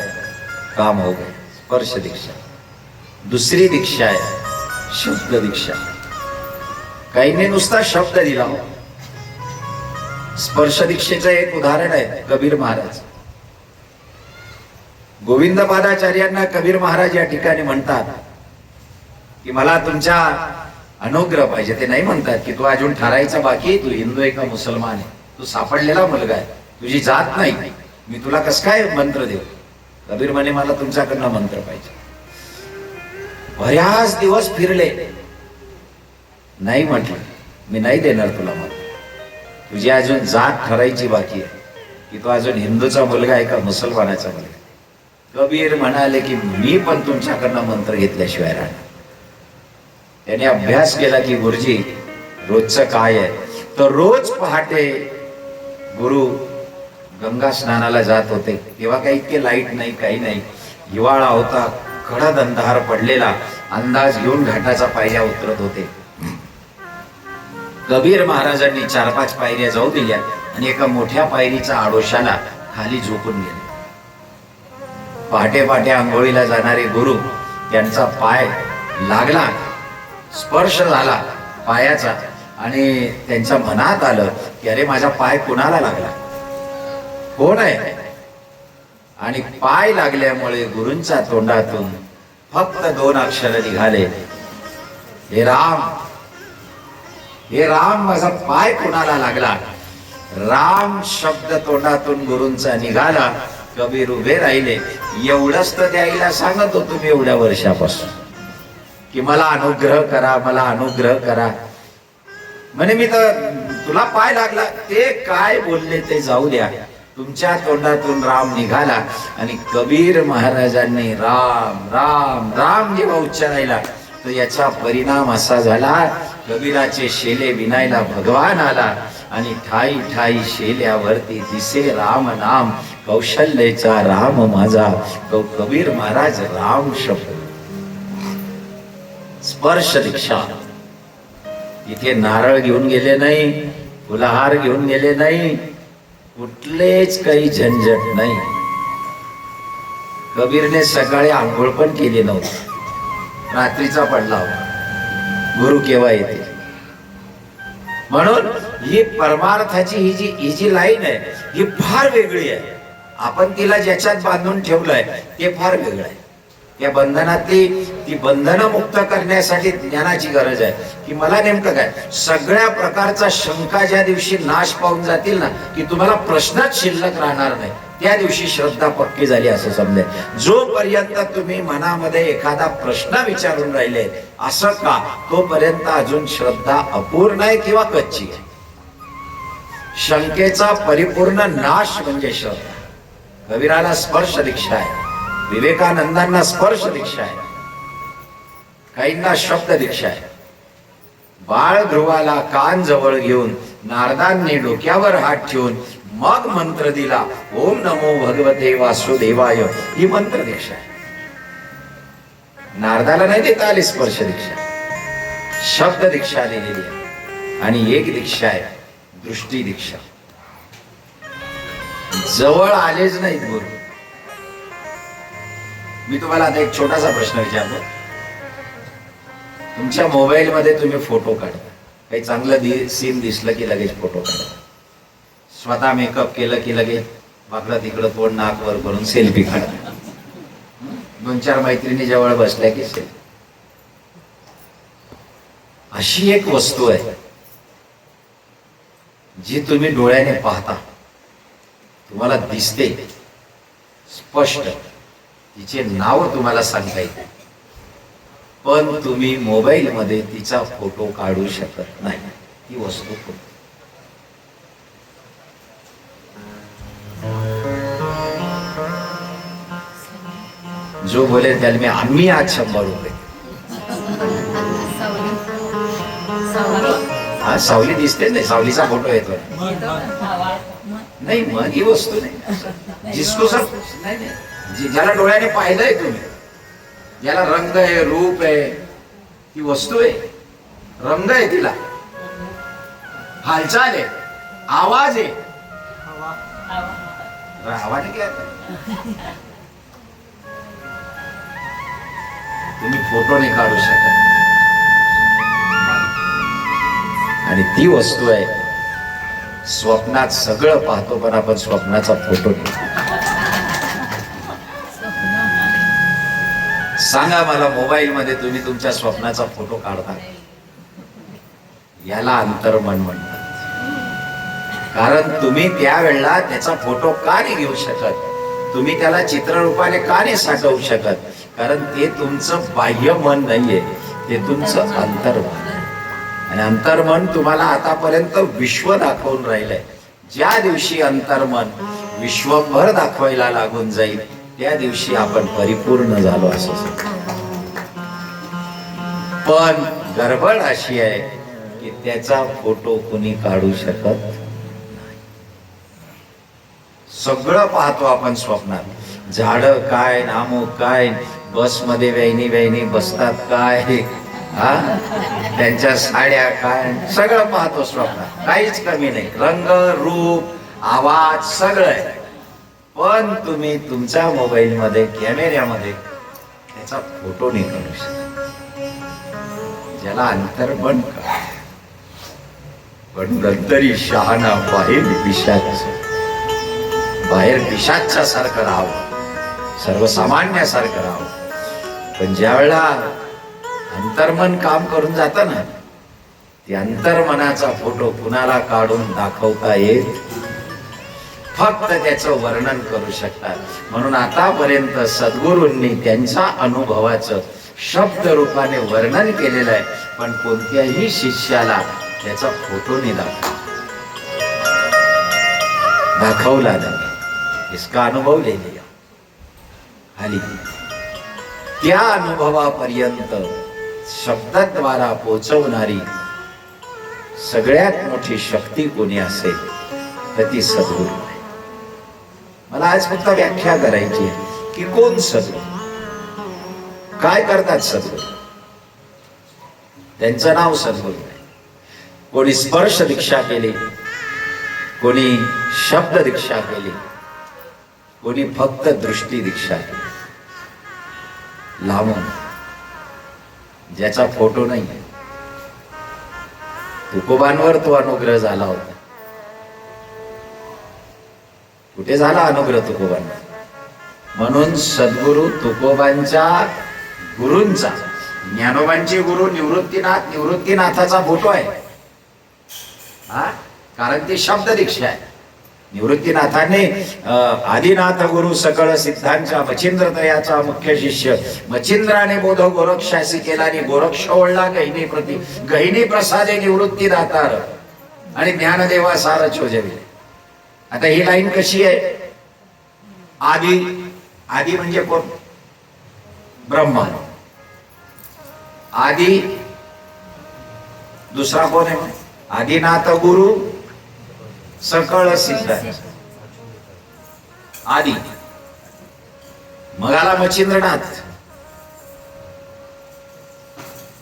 काम हो गया. स्पर्श दीक्षा. दुसरी दीक्षा आहे शब्द दीक्षा. काहींनी नुसता शब्द दिला. स्पर्श दीक्षेचं एक उदाहरण आहे कबीर महाराज. गोविंद पादाचार्यांना कबीर महाराज या ठिकाणी म्हणतात की मला तुमचा अनुग्रह पाहिजे. ते नाही म्हणतात की तू अजून ठरायचा बाकी आहे, तू हिंदू आहे का मुसलमान आहे, तू सापडलेला मुलगा आहे, तुझी जात नाही, मी तुला कस काय मंत्र देऊ. कबीर म्हणे मला तुमच्याकडनं मंत्र पाहिजे. बऱ्याच दिवस फिरले, नाही म्हटलं मी नाही देणार तुला मंत्र. तुझी अजून जात ठरायची बाकी आहे की तू अजून हिंदूचा मुलगा आहे का मुसलमानाचा मुलगा. कबीर म्हणाले की मी पण तुमच्याकडनं मंत्र घेतल्याशिवाय राहणार. त्याने अभ्यास केला की गुरुजी रोजचं काय आहे. तर रोज पहाटे गुरु गंगा स्नानाला जात होते. तेव्हा काही इतके लाईट नाही, काही नाही, हिवाळा होता, कडक अंधार पडलेला. अंदाज घेऊन घाटाचा पायऱ्या उतरत होते. कबीर महाराजांनी 4-5 पायऱ्या जाऊ दिल्या आणि एका मोठ्या पायरीचा आडोशाला खाली झोपून गेले. पहाटे पहाटे आंघोळीला जाणारे गुरु त्यांचा पाय लागला, स्पर्श झाला पायाचा आणि त्यांच्या मनात आलं की अरे माझा पाय कुणाला लागला, कोण आहे. आणि पाय लागल्यामुळे गुरूंच्या तोंडातून फक्त 2 अक्षर निघाले, हे राम, हे राम, माझा पाय कुणाला लागला. राम शब्द तोंडातून गुरूंचा निघाला. कबीर उभे राहिले. एवढंच तर द्यायला सांगत होतो मी एवढ्या वर्षापासून की मला अनुग्रह करा, मला अनुग्रह करा. म्हणे मी तर तुला पाय लागला. ते काय बोलले ते जाऊ द्या, तुमच्या तोंडातून राम निघाला. आणि कबीर महाराजांनी राम राम राम जेव्हा उच्चारायला तर याचा परिणाम असा झाला, कबीराचे शेले विनायला भगवान आला आणि ठाई ठाई शेल्यावरती दिसे राम नाम, कौशल्याचा राम माझा. कबीर महाराज राम शब्द. स्पर्श दीक्षा. इथे नारळ घेऊन गेले नाही, फुलहार घेऊन गेले नाही, कुठलेच काही झंझट नाही. कबीरने सकाळी आंघोळ पण केली नव्हती, रात्रीचा पडला होता. गुरु केव्हा येते. म्हणून ही परमार्थाची ही जी लाईन आहे ही फार वेगळी आहे. आपण तिला ज्याच्यात बांधून ठेवलंय ते फार वेगळं आहे. या बंधनातली ती बंधनं मुक्त करण्यासाठी ज्ञानाची गरज आहे की मला नेमकं काय. सगळ्या प्रकारचा शंका ज्या दिवशी नाश पावून जातील ना की तुम्हाला प्रश्नच शिल्लक राहणार नाही, त्या दिवशी श्रद्धा पक्की झाली असं समजे. जोपर्यंत तुम्ही मनामध्ये एखादा प्रश्न विचारून राहिले असं का, तोपर्यंत अजून श्रद्धा अपूर्ण आहे किंवा कच्ची आहे. शंकेचा परिपूर्ण नाश म्हणजे श्रद्धा. कबीराला स्पर्श दीक्षा आहे, विवेकानंदांना स्पर्श दीक्षा आहे, काहींना शब्द दीक्षा आहे. बाळ ध्रुवाला कान जवळ घेऊन नारदांनी डोक्यावर हात ठेवून मग मंत्र दिला, ओम नमो भगवते वासुदेवाय. ही मंत्र दीक्षा आहे. नारदाला नाही देता आली स्पर्श दीक्षा, शब्द दीक्षा दिलेली आहे. आणि एक दीक्षा आहे दृष्टी दीक्षा. जवळ आलेच नाहीत गुरु. मी तुम्हाला आता एक छोटासा प्रश्न विचारतो. तुमच्या मोबाईल मध्ये तुम्ही फोटो काढता, काही चांगलं सीन दिसलं की लगेच फोटो काढता. स्वतः मेकअप केलं की लगेच वाकडं तिकडं तोंड नाक वर करून सेल्फी काढता. 2-4 मैत्रिणी जवळ बसल्या की सेल्फी. अशी एक वस्तू आहे जी तुम्ही डोळ्याने पाहता, तुम्हाला दिसते स्पष्ट, तिचे नाव तुम्हाला सांगता येते, पण तुम्ही मोबाईल मध्ये तिचा फोटो काढू शकत नाही. ती वस्तू जो बोले त्याला मी आम्ही आज 100 रुपये. हा सावली दिसते नाही, सावलीचा फोटो येतो नाही, मन ही वस्तू नाही. जिसको सब नाही नाही, ज्याला डोळ्याने पाहिलंय तुम्ही, ज्याला रंग आहे, रूप आहे, ती वस्तू आहे. रंग आहे तिला, हालचाल आहे, आवाज आहे. आवाज काय तुम्ही फोटो नाही काढू शकत. आणि ती वस्तू आहे, स्वप्नात सगळं पाहतो पण आपण स्वप्नाचा फोटो नाही. सांगा मला, मोबाईल मध्ये तुम्ही तुमच्या स्वप्नाचा फोटो काढता, याला अंतर्मन म्हणतात. कारण तुम्ही त्यावेळेला त्याचा फोटो का नाही घेऊ शकत, तुम्ही त्याला चित्ररूपाने का नाही साठवू शकत, कारण ते तुमचं बाह्य मन नाहीये, ते तुमचं अंतर्मन. आणि अंतर्मन तुम्हाला आतापर्यंत विश्व दाखवून राहिलंय. ज्या दिवशी अंतर्मन विश्वभर दाखवायला लागून जाईल, त्या दिवशी आपण परिपूर्ण झालो असं. पण गडबड अशी आहे की त्याचा फोटो कुणी काढू शकत नाही. सगळं पाहतो आपण स्वप्नात, झाड काय, नामो काय, बस मध्ये वहिनी वहिनी बसतात काय, हा, त्यांच्या साड्या काय, सगळं पाहतो स्वप्नात, काहीच कमी नाही. रंग, रूप, आवाज सगळं आहे. पण तुम्ही तुमच्या मोबाईल मध्ये, कॅमेऱ्यामध्ये त्याचा फोटो नाही काढू शकत, ज्याला अंतर्मन कळतं. पण नंतरी शहाणा बाहेर पिशाच, बाहेर पिशाच्या सारखं राहावं, सर्वसामान्यासारखं राहावं. पण ज्या वेळेला अंतर्मन काम करून जात ना, ते अंतर्मनाचा फोटो कुणाला काढून दाखवता येत, फक्त त्याचं वर्णन करू शकतात. म्हणून आतापर्यंत सद्गुरूंनी त्यांच्या अनुभवाचं शब्द रूपाने वर्णन केलेलं आहे, पण कोणत्याही शिष्याला त्याचा फोटो नाही दाखवला नाही. इसका अनुभव ले लिया. आली त्या अनुभवापर्यंत शब्दाद्वारा पोचवणारी सगळ्यात मोठी शक्ती कोणी असेल तर ती सद्गुरू आहे. मला आज फक्त व्याख्या करायची आहे की कोण सद्गुरू, काय करतात सद्गुरू. त्यांचं नाव सद्गुरू आहे. कोणी स्पर्श दीक्षा केली, कोणी शब्द दीक्षा केली, कोणी फक्त दृष्टी दीक्षा केली. लांबून, ज्याचा फोटो नाही, तुकोबांवर तो अनुग्रह झाला होता. कुठे झाला अनुग्रह तुकोबांवर? म्हणून सद्गुरु तुकोबांच्या गुरूंचा, ज्ञानोबांचे गुरु निवृत्तीनाथ, निवृत्तीनाथाचा फोटो आहे. हा, कारण ती शब्द दीक्षा आहे. निवृत्तीनाथाने आदिनाथ गुरु सकळ सिद्धांच्या मच्छिंद्रत्रयाचा मुख्य शिष्य मच्छिंद्राने बोध गोरक्षासी केला, आणि गोरक्ष ओळला गहिनी प्रती, गहिनी प्रसादे निवृत्ती दातार, आणि ज्ञानदेवा सार छोजविले. आता ही लाईन कशी आहे? आदी, आदी म्हणजे कोण? ब्रह्मा. आदी दुसरा कोण आहे? आदिनाथ गुरु सकळ सिद्धांत. आदी मग आला मच्छिंद्रनाथ.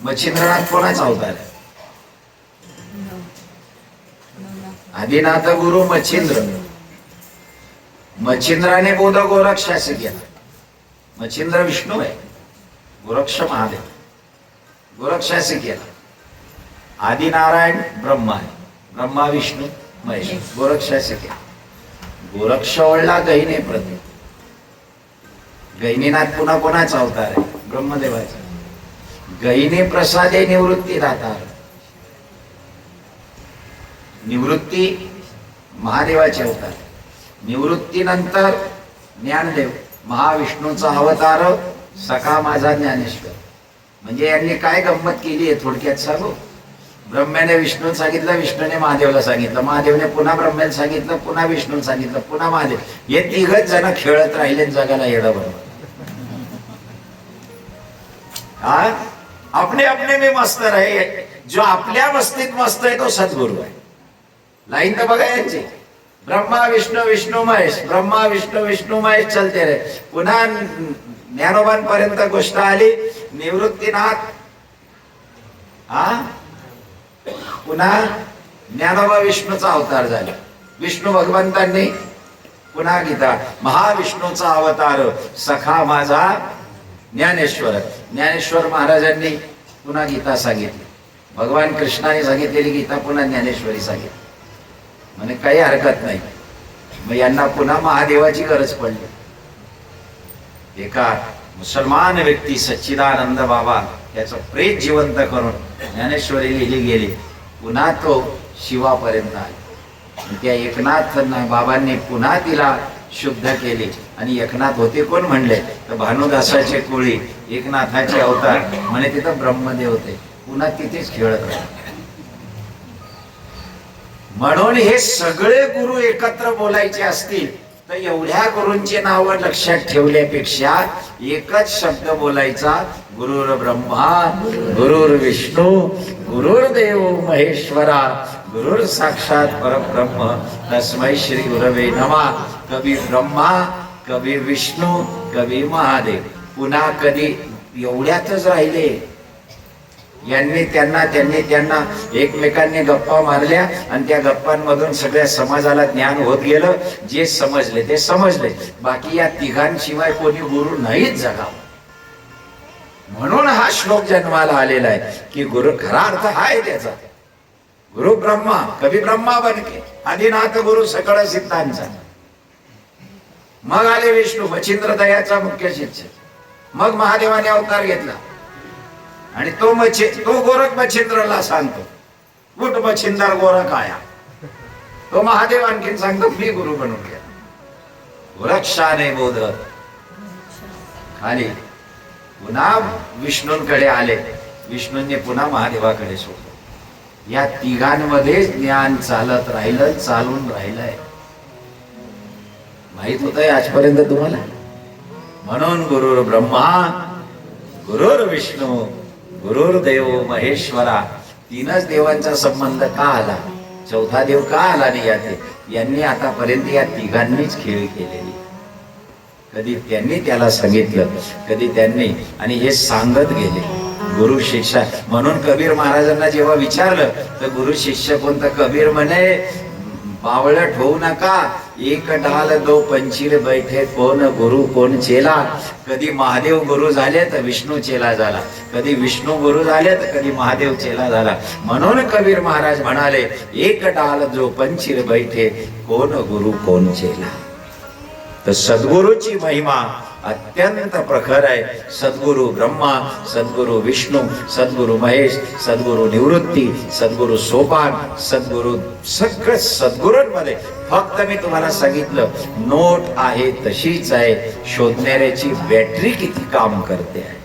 मच्छिंद्रनाथ कोणाचा अवतार आहे? आदिनाथ गुरु मच्छिंद्र. मच्छिंद्राने बोध गोरक्षासी केला. मच्छिंद्र विष्णू आहे, गोरक्ष महादेव. गोरक्षासी केला. आदिनारायण ब्रह्मा आहे, ब्रह्मा विष्णू महेश. गोरक्षासी केला. गोरक्ष ओळला गहिने प्रती. गहिनीनाथ पुन्हा कोणाचा अवतार आहे? ब्रह्मदेवाचा. गहिनी प्रसादे निवृत्ती दातार. निवृत्ती महादेवाचे अवतार. निवृत्तीनंतर ज्ञानदेव महाविष्णूचा अवतार, सखा माझा ज्ञानेश्वर. म्हणजे यांनी काय गंमत केली आहे थोडक्यात सांगू. ब्रह्म्याने विष्णू सांगितलं, विष्णूने महादेवला सांगितलं, महादेवने पुन्हा ब्रह्म्याला सांगितलं, पुन्हा विष्णूला सांगितलं, पुन्हा महादेव. हे तिघच जण खेळत राहिले, जगाला येडं बरोबर. हा, अपने अपने में मस्त रहे. जो आपल्या मस्तीत मस्त आहे तो सद्गुरू आहे. लाईन तर बघा यांची. ब्रह्मा विष्णू विष्णू महेश, ब्रह्मा विष्णू विष्णू महेश चलते रे. पुन्हा ज्ञानोबांपर्यंत गोष्ट आली. निवृत्तीनाथ पुन्हा ज्ञानोबा विष्णूचा अवतार झाला. विष्णू भगवंतांनी पुन्हा गीता, महाविष्णूचा अवतार सखा माझा ज्ञानेश्वर. ज्ञानेश्वर महाराजांनी पुन्हा गीता सांगितली. भगवान कृष्णाने सांगितलेली गीता पुन्हा ज्ञानेश्वरी सांगितली. म्हणजे काही हरकत नाही. मग यांना पुन्हा महादेवाची गरज पडली. एका मुसलमान व्यक्ती सच्चिदानंद बाबा त्याचं प्रेत जिवंत करून ज्ञानेश्वरी लिहिली गेली. पुन्हा तो शिवापर्यंत आला. त्या एकनाथ बाबांनी पुन्हा तिला शुद्ध केली. आणि एकनाथ होते कोण म्हणले तर भानुदासाचे कोळी एकनाथाचे अवतार म्हणे. तिथं ब्रह्मदेव होते. पुन्हा तिथेच खेळत राहिले. म्हणून हे सगळे गुरु एकत्र बोलायचे असतील तर एवढ्या गुरूंची नावं लक्षात ठेवल्यापेक्षा एकच शब्द बोलायचा. गुरुर ब्रह्मा गुरुर विष्णू गुरुर्देव महेश्वरा गुरुर साक्षात परब्रह्म तस्मै श्री गुरवे नमः. कभी ब्रह्मा कभी विष्णू कभी महादेव. पुन्हा कधी एवढ्यातच राहिले. यांनी त्यांना एकमेकांनी गप्पा मारल्या आणि त्या गप्पांमधून सगळ्या समाजाला ज्ञान होत गेलं. जे समजले ते समजले. बाकी या तिघांशिवाय कोणी गुरु नाहीच जगाव. म्हणून हा श्लोक जन्माला आलेला आहे की गुरु खरा अर्थ हा आहे त्याचा. गुरु ब्रह्मा कभी ब्रह्मा बनके आदिनाथ गुरु सकळ सिद्धांचा. मग आले विष्णू मच्छिंद्र दयाचा मुख्य शिष्य. मग महादेवाने अवतार घेतला आणि तो गोरख मच्छिंद्रला सांगतो कुठ मच्छिंदर गोरख आया. तो महादेव आणखीन सांगतो मी गुरु बनून घ्या. गोरक्षाने बोध आले. पुन्हा विष्णूंकडे आले. विष्णूंनी पुन्हा महादेवाकडे सोडलं. या तिघांमध्ये ज्ञान चालत राहिलं चालून राहिलंय. माहित होतंय आजपर्यंत तुम्हाला. म्हणून गुरुर ब्रह्मा गुरुर विष्णू गुरुर्देव महेश्वरा. तीनच देवांचा संबंध का आला. चौथा देव का आला नाही याते. यांनी आतापर्यंत या तिघांनीच खेळ केलेली. कधी त्यांनी त्याला सांगितलं कधी त्यांनी. आणि हे सांगत गेले गुरु शिष्य. म्हणून कबीर महाराजांना जेव्हा विचारलं तर गुरु शिष्य कोणतं. कबीर म्हणे बावळट होऊ नका. एक डाल दो पंचीर बैठे कोण गुरु कोण चेला. कधी महादेव गुरु झाले तर विष्णू चेला झाला. कधी विष्णू गुरु झाले तर कधी महादेव चेला झाला. म्हणून कबीर महाराज म्हणाले एक डाल जो पंचीर बैठे कोण गुरु कोण चेला. तर सद्गुरूची महिमा अत्यंत प्रखर आहे. सद्गुरु ब्रह्मा सद्गुरु विष्णू सद्गुरु महेश सद्गुरु निवृत्ती सद्गुरु सोपान सद्गुरु सगळं सद्गुरूंमध्ये. फक्त मी तुम्हाला सांगितलं नोट आहे तशीच आहे. शोधणाऱ्याची बॅटरी किती काम करते आहे.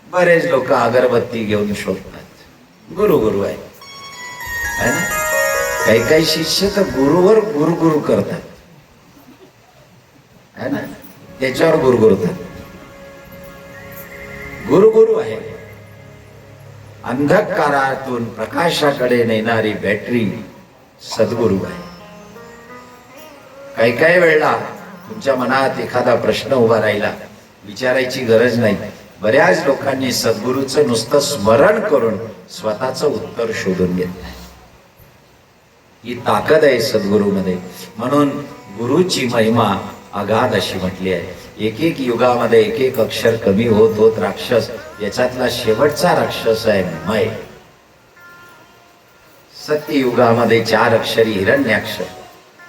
बरेच लोक अगरबत्ती घेऊन शोधतात. गुरु गुरु आहे ना. काही शिष्य तर गुरुवर गुरु करतात है ना. त्याच्यावर गुरगुरतात. गुरु आहे. अंधकारातून प्रकाशाकडे नेणारी बॅटरी सद्गुरु आहे. काही वेळेला तुमच्या मनात एखादा प्रश्न उभा राहिला विचारायची गरज नाही. बऱ्याच लोकांनी सद्गुरूचं नुसतं स्मरण करून स्वतःचं उत्तर शोधून घेतलंय. ही ताकद आहे सद्गुरूमध्ये. म्हणून गुरुची महिमा अगाध अशी म्हटली आहे. एक युगामध्ये एक अक्षर कमी होत होत राक्षस. याच्यातला शेवटचा राक्षस आहे मय. सत्ययुगामध्ये 4 अक्षरी हिरण्याक्ष.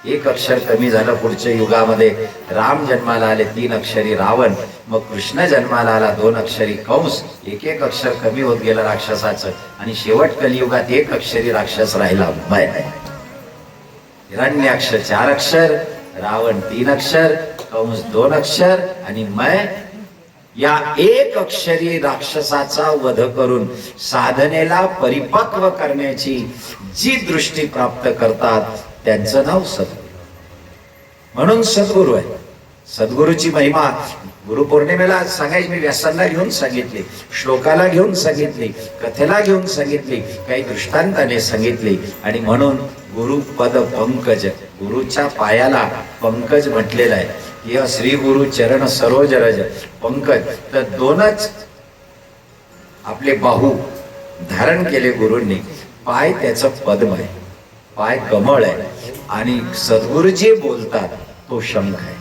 एक अक्षर कमी झालं. पुढच्या युगामध्ये राम जन्माला आले 3 अक्षरी रावण. मग कृष्ण जन्माला आला 2 अक्षरी कंस. एक अक्षर कमी होत गेलं राक्षसाचं. आणि शेवट कलियुगात 1 अक्षरी राक्षस राहिला मय. हिरण्याक्ष 4 अक्षर रावण 3 अक्षर कंस 2 अक्षर आणि मय. या 1 अक्षरी राक्षसाचा वध करून साधनेला परिपक्व करण्याची जी दृष्टी प्राप्त करतात त्यांचं नाव सद्गुरू. म्हणून सद्गुरू आहे. सद्गुरूची महिमा गुरुपौर्णिमेला सांगायची. मी व्यासांना घेऊन सांगितली, श्लोकाला घेऊन सांगितली, कथेला घेऊन सांगितली, काही दृष्टांताने सांगितली. आणि म्हणून गुरुपद पंकज, गुरुच्या पायाला पंकज म्हटलेलं आहे. किंवा श्री गुरु चरण सरोज रज पंकज. तर दोनच आपले बाहू धारण केले गुरूंनी. पाय त्याचं पद्म आहे, पाय कमळ आहे. आणि सद्गुरु जे बोलतात तो शंख आहे.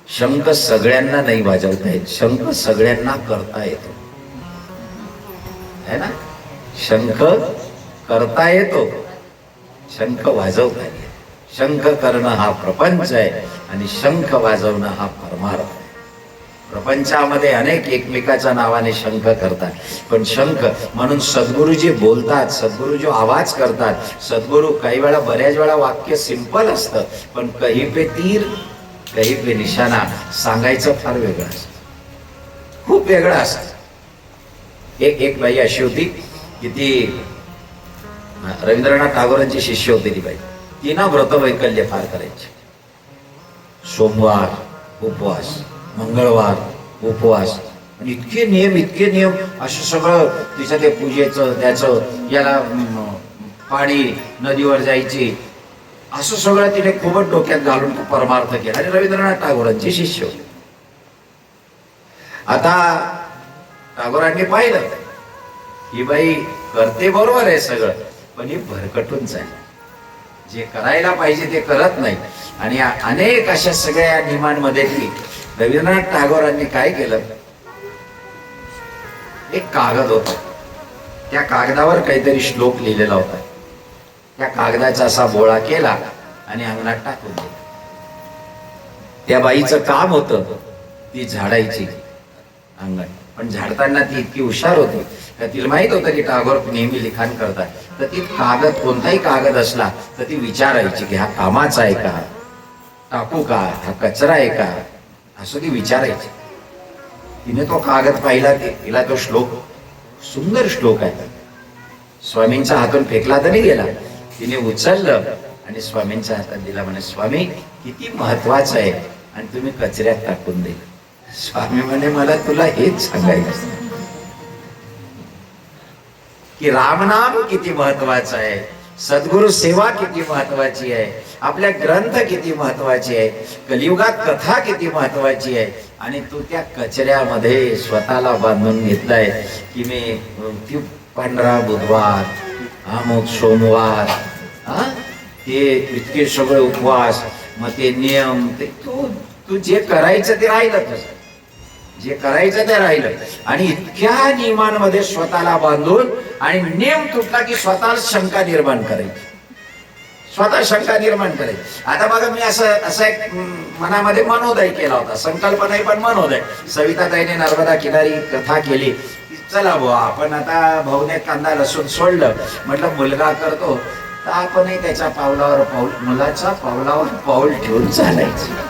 शंख सगळ्यांना नाही वाजवता येत, शंख सगळ्यांना करता येतो, है ना. शंख करता येतो, शंख वाजवता येतो. शंख करणं हा प्रपंच आहे आणि शंख वाजवणं हा परमार्थ आहे. प्रपंचामध्ये अनेक एकमेकाच्या नावाने शंख करतात, पण शंख म्हणून सद्गुरु जे बोलतात, सद्गुरु जो आवाज करतात, सद्गुरु काही वेळा बऱ्याच वेळा वाक्य सिंपल असतं, पण कहीं पे तीर कहीं पे निशाणा सांगायचं फार वेगळं असतं, खूप वेगळं असतं. एक बाई अशी होती की ती रवींद्रनाथ टागोरांची शिष्य होती. ती बाई ती ना व्रतवैकल्य फार करायची. सोमवार उपवास, मंगळवार उपवास, आणि इतके नियम असं सगळं तिचं. ते पूजेचं त्याचं, याला पाणी, नदीवर जायची, असं सगळं तिने खूपच डोक्यात घालून तो परमार्थ केला. आणि रवींद्रनाथ टागोरांची शिष्य होती. आता टागोरांनी पाहिलं ही बाई करते बरोबर आहे सगळं, पण ही भरकटून चालली, जे करायला पाहिजे ते करत नाही. आणि अनेक अशा सगळ्या नियमांमध्ये रवींद्रनाथ टागोरांनी काय केलं, एक कागद होता, त्या कागदावर काहीतरी श्लोक लिहिलेला होता. त्या कागदाचा असा बोळा केला आणि अंगणात टाकून दिला. त्या बाईचं काम होतं ती झाडायची अंगण, पण झाडताना ती इतकी हुशार होती का तिला माहित होतं की टागोर नेहमी लिखाण करतात. तर ती कागद, कोणताही कागद असला तर ती विचारायची की हा कामाचा आहे का, टाकू का, हा कचरा आहे का, असं ती विचारायची. तिने तो कागद पाहिला, तिला तो श्लोक, सुंदर श्लोक आहे, स्वामींच्या हातून फेकला तरी गेला. तिने उचललं आणि स्वामींच्या हातात दिला. म्हणे स्वामी किती महत्वाचं आहे आणि तुम्ही कचऱ्यात टाकून दिलं. स्वामी म्हणे मला तुला हेच सांगायचं की रामनाम किती महत्वाचं आहे, सद्गुरु सेवा किती महत्वाची आहे, आपल्या ग्रंथ किती महत्वाचे आहे, कलियुगात कथा किती महत्वाची आहे. आणि तू त्या कचऱ्यामध्ये स्वतःला बांधून घेतलाय की मी ती 15 बुधवार, अमुक सोमवार, ते इतके सगळे उपवास, मग ते नियम, ते तू जे करायचं ते राहिलं, तुझं जे करायचं ते राहिलं. आणि इतक्या नियमांमध्ये स्वतःला बांधून, आणि नियम तुटला की स्वतः शंका निर्माण करायची, स्वतः शंका निर्माण करायची. आता बघा, मी असं एक मनामध्ये मनोदय केला होता, संकल्पना पण मनोदय. सविताताईने नर्मदा किनारी कथा केली, चला बुवा आपण आता भाऊने कांदा लसूण सोडलं, म्हटलं मुलगा करतो तर आपणही त्याच्या पावलावर पाऊल, मुलाच्या पावलावर पाऊल ठेवून चालायचं.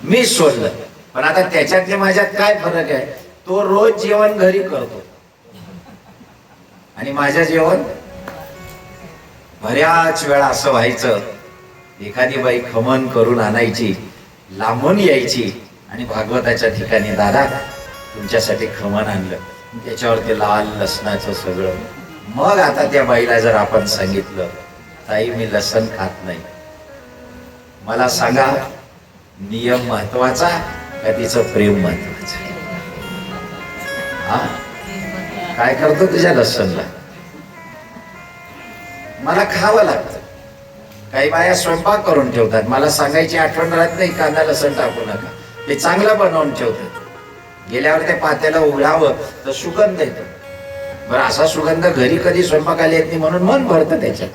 मी सोडलं, पण आता त्याच्यात माझ्यात काय फरक आहे, तो रोज जेवण घरी करतो आणि माझं जेवण. बऱ्याच वेळा असं व्हायचं, एखादी बाई खमन करून आणायची, लांबून यायची आणि भागवताच्या ठिकाणी, दादा तुमच्यासाठी खमन आणलं, त्याच्यावर ते लाल लसणाचं सगळं. मग आता त्या बाईला जर आपण सांगितलं, ताई मी लसण खात नाही, मला सांगा नियम महत्वाचा का तिचं प्रेम महत्वाचं? हा, काय करतो तुझ्या लसणला? मला खावं लागतं. काही बाया स्वयंपाक करून ठेवतात, मला सांगायची आठवण राहत नाही कांदा लसण टाकू नका, ते चांगलं बनवून ठेवतात. गेल्यावर ते पात्याला उघडावं तर सुगंध येतो. बरं, असा सुगंध घरी कधी स्वयंपाकाला येत नाही म्हणून मन भरतं त्याच्यात.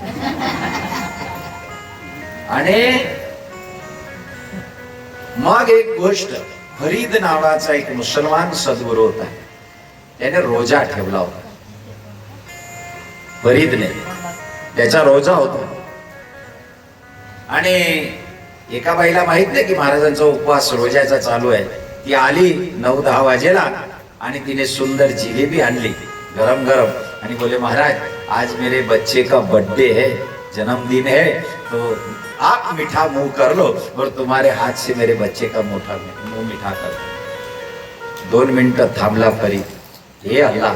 आणि मग एक गोष्ट, फरीद नावाचा एक मुसलमान सद्गुरू होता, त्याने रोजा ठेवला होता. फरीदने त्याचा रोजा होता. आणि एका बाईला माहित नाही की महाराजांचा उपवास रोजाचा चालू आहे. ती आली 9-10 वाजेला आणि तिने सुंदर जिलेबी आणली गरम गरम आणि बोले महाराज आज मेरे बच्चे का बर्थडे है, जन्मदिन है, तो आप मीठा मुंह कर लो और तुम्हारे हाथ से मेरे बच्चे का मोठा मुंह मीठा कर दो. 2 मिनिटं थांबला फरीद. हे अल्लाह,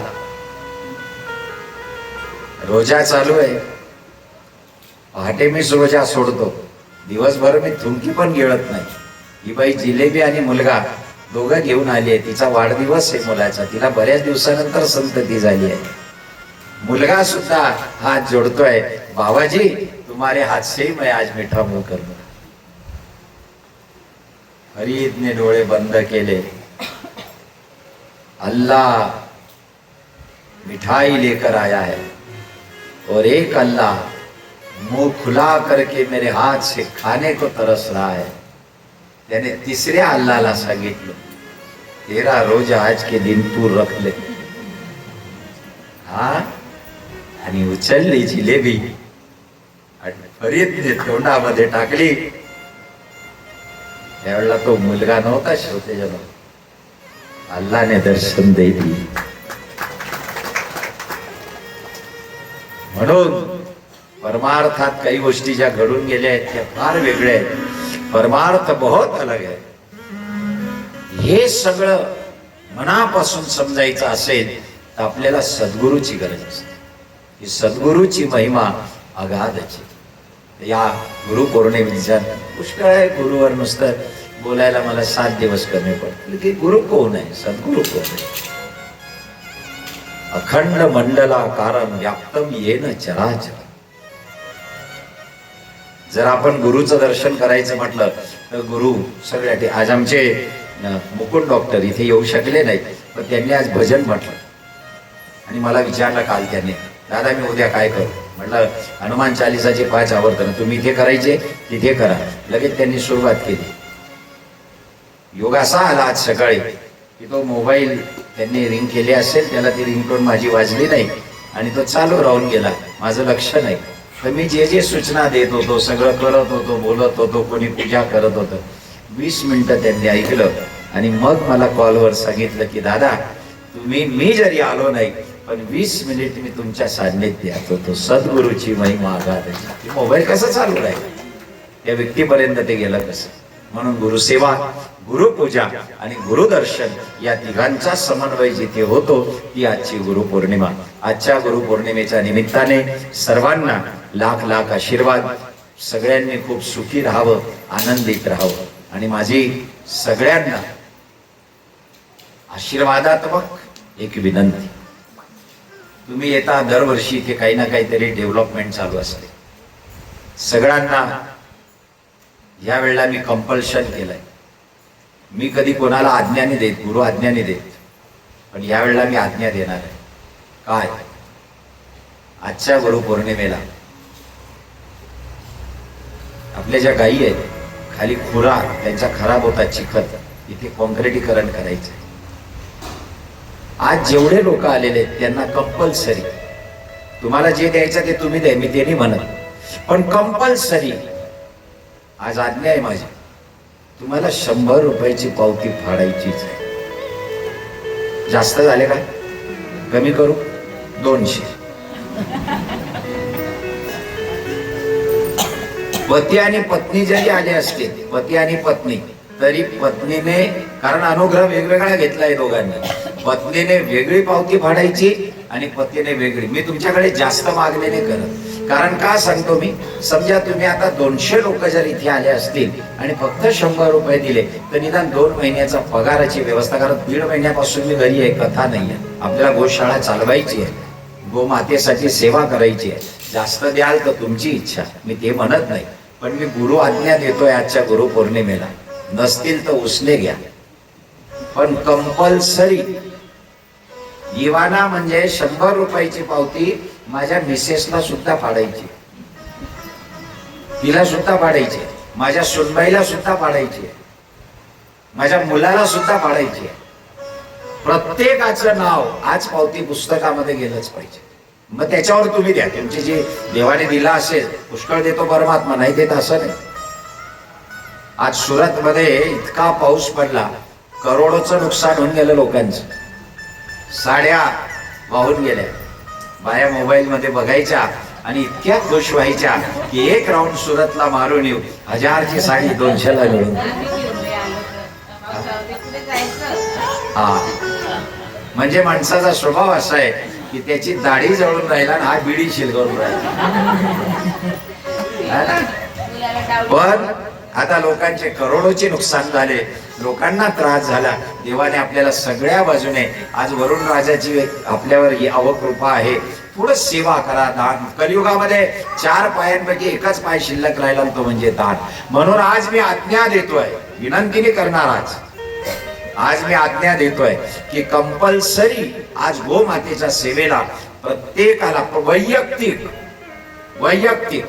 रोजा चालू आहे. पहाटे मी रोजा सोडतो, दिवसभर मी थुंकी पण गिळत नाही. ही बाई जिलेबी आणि मुलगा दोघं घेऊन आली आहे. तिचा वाढदिवस आहे मुलाचा. तिला बऱ्याच दिवसानंतर संतती झाली आहे. मुलगा सुद्धा हात जोडतोय, बाबाजी तुम्हारे हाथ से ही मैं आज मीठा मुंह कर दूं. फरीदने डोळे बंद केले. अल्लाह मिठाई लेकर आया है और एक अल्लाह मुंह खुला करके मेरे हाथ से खाने को तरस रहा है. त्याने तिसऱ्या अल्लाहला सांगितलं, तेरा रोजा आज के दिन तू रख ले. हा, आणि उचलली जिलेबी आणि फरीदने तोंडामध्ये टाकली. त्यावेळेला तो मुलगा नव्हता श्रोतेजन, अल्लाने दर्शन दे दिली. म्हणून परमार्थात काही गोष्टी ज्या घडून गेल्या आहेत त्या फार वेगळ्या आहेत. परमार्थ बहुत अलग आहे. हे सगळं मनापासून समजायचं असेल तर आपल्याला सद्गुरूची गरज असते. ही सद्गुरूची महिमा अगाधची. या गुरुपौर्णिमेच्या पुष्कळ आहे. गुरुवर नुसतं बोलायला मला 7 दिवस कमी पडले की गुरु कोण आहे, सद्गुरु कोण आहे. अखंड मंडलाकारं व्याप्तम येन चराचर. जर आपण गुरुचं दर्शन करायचं म्हटलं तर गुरु सगळ्या. आज आमचे मुकुंद डॉक्टर इथे येऊ शकले नाही, पण त्यांनी आज भजन म्हटलं आणि मला विचारलं काल त्यांनी, दादा मी उद्या काय करू. म्हटलं हनुमान चालिसाचे 5 आवर्तन तुम्ही इथे करायचे, तिथे करा. लगेच त्यांनी सुरुवात केली. योग असा आला आज सकाळी की तो मोबाईल त्यांनी रिंग केली असेल, त्याला ती रिंगटोन माझी वाजली नाही आणि तो चालू राहून गेला. माझं लक्ष नाही. तर मी जे जे सूचना देत होतो सगळं करत होतो, बोलत होतो, कोणी पूजा करत होतं. 20 मिनिटं त्यांनी ऐकलं आणि मग मला कॉलवर सांगितलं की दादा तुम्ही, मी जरी आलो नाही पण 20 मिनिट मी तुमच्या सान्निध्यात होतो. सद्गुरूची महिमा अगाधची. मोबाईल कसं चालू राहील, त्या व्यक्तीपर्यंत ते गेलं कसं. म्हणून गुरुसेवा, गुरुपूजा आणि गुरुदर्शन या तिघांचा समन्वय जिथे होतो ती आजची गुरुपौर्णिमा. आजच्या गुरुपौर्णिमेच्या निमित्ताने सर्वांना लाख लाख आशीर्वाद. सगळ्यांनी खूप सुखी राहावं, आनंदित राहावं. आणि माझी सगळ्यांना आशीर्वादात्मक एक विनंती, तुम्ही येता दरवर्षी इथे काही ना काहीतरी डेव्हलपमेंट चालू असते. सगळ्यांना या वेळेला मी कंपल्शन केलंय. मी कधी कोणाला आज्ञा नाही देत, गुरु आज्ञा नाही देत, पण या वेळेला मी आज्ञा देणार आहे. काय, आजच्या गुरुपौर्णिमेला आपल्या ज्या गायी आहेत खाली खुरा त्यांच्या खराब होतात, चिखल, इथे कॉन्क्रिटीकरण करायचं. आज जेवढे लोक आलेले आहेत त्यांना कंपल्सरी, तुम्हाला जे द्यायचं ते तुम्ही द्या, मी ते नाही म्हणत, पण कंपल्सरी आज आज्ञा आहे माझी, तुम्हाला 100 रुपयाची पावती फाडायचीच आहे. जास्त झाले का, कमी करू, 200. पती आणि पत्नी जरी आले असते, पती आणि पत्नी, तरी पत्नीने, कारण अनुग्रह वेगवेगळा घेतलाय दोघांनी, पत्नीने वेगळी पावती फाडायची आणि पतीने वेगळी. मी तुमच्याकडे जास्त मागणी करत. कारण का सांगतो मी, समजा तुम्ही आता 200 लोक जर इथे आले असतील आणि फक्त 100 रुपये दिले तर निदान 2 महिन्याचा पगाराची व्यवस्था. कारण 1.5 महिन्यापासून मी घरी आहे, कथा नाही आहे. आपल्याला गोशाळा चालवायची आहे, गोमातेसाठी सेवा करायची आहे. जास्त द्याल तर तुमची इच्छा, मी ते म्हणत नाही, पण मी गुरु आज्ञा देतोय आजच्या गुरुपौर्णिमेला. नसतील तर उसने घ्या, पण कंपल्सरी दिवाना म्हणजे 100 रुपयाची पावती माझ्या मिसेसला सुद्धा फाडायची, तिला सुद्धा फाडायची, माझ्या सुनबाईला सुद्धा फाडायची, माझ्या मुलाला सुद्धा फाडायची. प्रत्येकाचं नाव आज पावती पुस्तकामध्ये गेलंच पाहिजे. मग त्याच्यावर तुम्ही द्या, तुमची जी देवाने दिला असेल. पुष्कळ देतो परमात्मा, नाही देत असं नाही. आज सुरत मध्ये इतका पाऊस पडला, करोडोचं नुकसान होऊन गेलं लोकांचं. साड्या वाहून गेल्या. बाया मोबाईल मध्ये बघायच्या आणि इतक्या खुश व्हायच्या की 1 राऊंड सुरतला मारून येऊ, 1000ची साडी 200ला मिळून. हा, म्हणजे माणसाचा स्वभाव असा आहे की त्याची दाढी जळून राहिला आणि हा बिडी शिलगवून राहिला. पण आता लोकांचे करोडोचे नुकसान झाले, लोकांना त्रास झाला. देवाने आपल्याला सगळ्या बाजूने आज वरुण राजाची आपल्यावर ही अवकृपा आहे. थोडं सेवा करा, दान. कलियुगामध्ये 4 पायांपैकी एकच पाय शिल्लक राहिला, तो म्हणजे दान. म्हणून आज मी आज्ञा देतोय, विनंतीने करणार आज मी आज्ञा देतोय की कंपल्सरी आज गोमातेच्या सेवेला प्रत्येकाला वैयक्तिक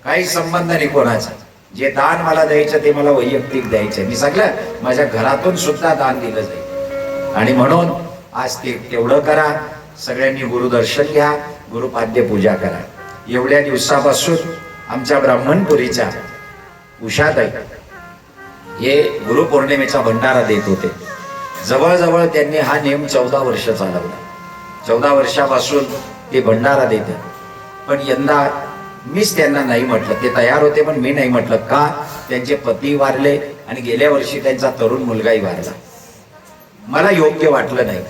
काही संबंध नाही कोणाचा. जे दान मला द्यायचं ते मला वैयक्तिक द्यायचं. मी सगळं माझ्या घरातून सुद्धा दान दिलं जाईल. आणि म्हणून आज ते तेवढं करा. सगळ्यांनी गुरुदर्शन घ्या, गुरुपाद्य पूजा करा. एवढ्या दिवसापासून आमच्या ब्राह्मणपुरीच्या उषाताई हे गुरुपौर्णिमेचा भंडारा देत होते. जवळजवळ त्यांनी हा नेम 14 वर्ष चालवला. 14 वर्षापासून ते भंडारा देतात. पण यंदा मीच त्यांना नाही म्हटलं. ते तयार होते पण मी नाही म्हटलं. का? त्यांचे पती वारले आणि गेल्या वर्षी त्यांचा तरुण मुलगाही वारला. मला योग्य वाटलं नाही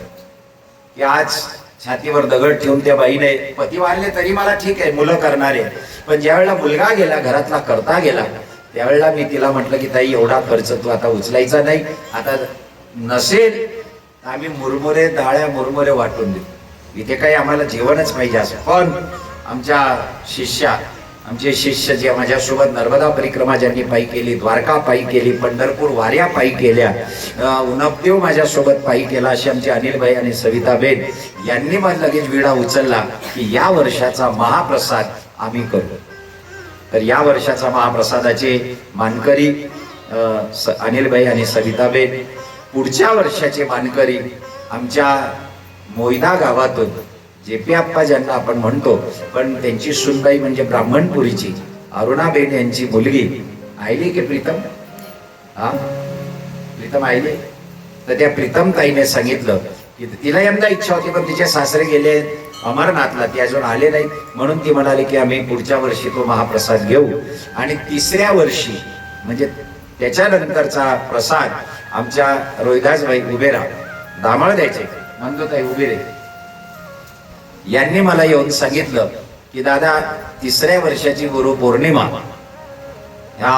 की आज छातीवर दगड ठेवून त्या बाईने, पती वारले तरी मला ठीक आहे, मुलं करणारे, पण ज्या वेळेला मुलगा गेला, घरातला करता गेला, त्यावेळेला मी तिला म्हटलं की ताई एवढा खर्च तू आता उचलायचा नाही. आता नसेल आम्ही मुरमुरे वाटून देऊ. इथे काही आम्हाला जेवणच पाहिजे असं. पण आमचे शिष्य जे माझ्यासोबत नर्मदा परिक्रमा ज्यांनी पायी केली, द्वारका पायी केली, पंढरपूर वाऱ्या पायी केल्या, उनपदेव माझ्यासोबत पायी केला, असे आमचे अनिलभाई आणि सविताबेन यांनी मग लगेच विडा उचलला की या वर्षाचा महाप्रसाद आम्ही करू. तर या वर्षाचा महाप्रसादाचे मानकरी अनिलभाई आणि सविताबेन, पुढच्या वर्षाचे मानकरी आमच्या मोयदा गावातून जेपी आप्पा ज्यांना आपण म्हणतो, पण त्यांची सुनबाई म्हणजे ब्राह्मणपुरीची अरुणाबेन यांची मुलगी आयली की प्रीतम, प्रीतम आयली. तर त्या प्रीतम ताईने सांगितलं की तिला यंदा इच्छा होती पण तिचे सासरे गेले अमरनाथला, ती अजून आले नाही. म्हणून ती म्हणाली की आम्ही पुढच्या वर्षी तो महाप्रसाद घेऊ. आणि तिसऱ्या वर्षी म्हणजे त्याच्यानंतरचा प्रसाद आमच्या रोहिदासबाई उभेरा दामळ द्यायचे, म्हणतो ताई उभे रे, यांनी मला येऊन सांगितलं की दादा तिसऱ्या वर्षाची गुरु पौर्णिमा ह्या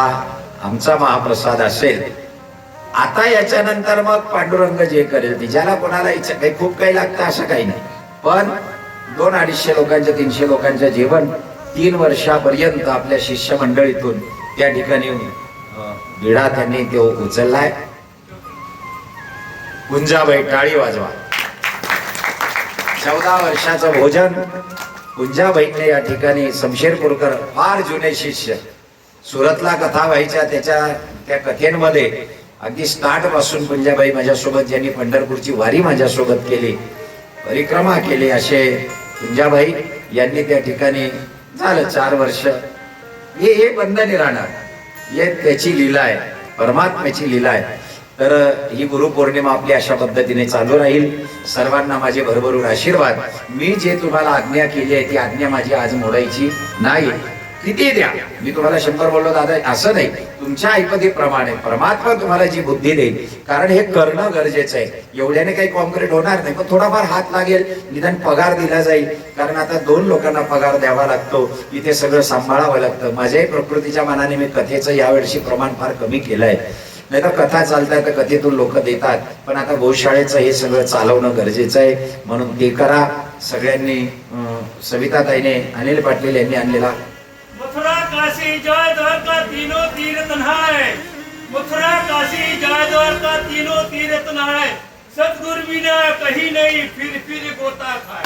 आमचा महाप्रसाद असेल. आता याच्यानंतर मग पांडुरंग जे करेल, तिच्याला कोणाला इच्छा काही खूप काही लागतं असं काही नाही, पण 200-250 लोकांचं 300 लोकांचं जेवण 3 वर्षापर्यंत आपल्या शिष्य मंडळीतून त्या ठिकाणी विडा त्यांनी तो उचललाय. कुंजाबाई टाळी वाजवा. 14 वर्षाचं भोजन कुंजाबाईने या ठिकाणी. शमशेरपूरकर फार जुने शिष्य, सुरतला कथा व्हायच्या, त्या कथेमध्ये अगदी स्टार्ट पासून कुंजाबाई माझ्यासोबत, ज्यांनी पंढरपूरची वारी माझ्यासोबत केली, परिक्रमा केली, असे कुंजाबाई यांनी त्या ठिकाणी झालं 4 वर्ष. हे बंद नाही राहणार, हे त्याची लीला आहे, परमात्म्याची लीला आहे. तर ही गुरुपौर्णिमा आपली अशा पद्धतीने चालू राहील. सर्वांना माझे भरभरून आशीर्वाद. मी जे तुम्हाला आज्ञा केली आहे ती आज्ञा माझी आज मोडायची नाही. किती द्या, मी तुम्हाला 100 बोललो दादा असं नाही, तुमच्या ऐपतीप्रमाणे परमात्मा तुम्हाला जी बुद्धी देईल. कारण हे करणं गरजेचं आहे. एवढ्याने काही कॉन्क्रीट होणार नाही, पण थोडाफार हात लागेल, निदान पगार दिला जाईल. कारण आता 2 लोकांना पगार द्यावा लागतो, इथे सगळं सांभाळावं लागतं. माझ्याही प्रकृतीच्या मनाने मी कथेचं यावर्षी प्रमाण फार कमी केलं आहे. नाही तर कथा चालतात तर कथेतून लोक देतात, पण आता गोशाळेचं हे सगळं चालवणं गरजेचं आहे. म्हणून ते करा सगळ्यांनी. सविताताईने अनिल पाटील यांनी आणलेला मथुरा काशी जय द्वारका तीनों तीर्थ नहाए, मथुरा काशी जय द्वारका तीनों तीर्थ नहाए, सतगुरु बिना कहीं नहीं फिर गोता खाए.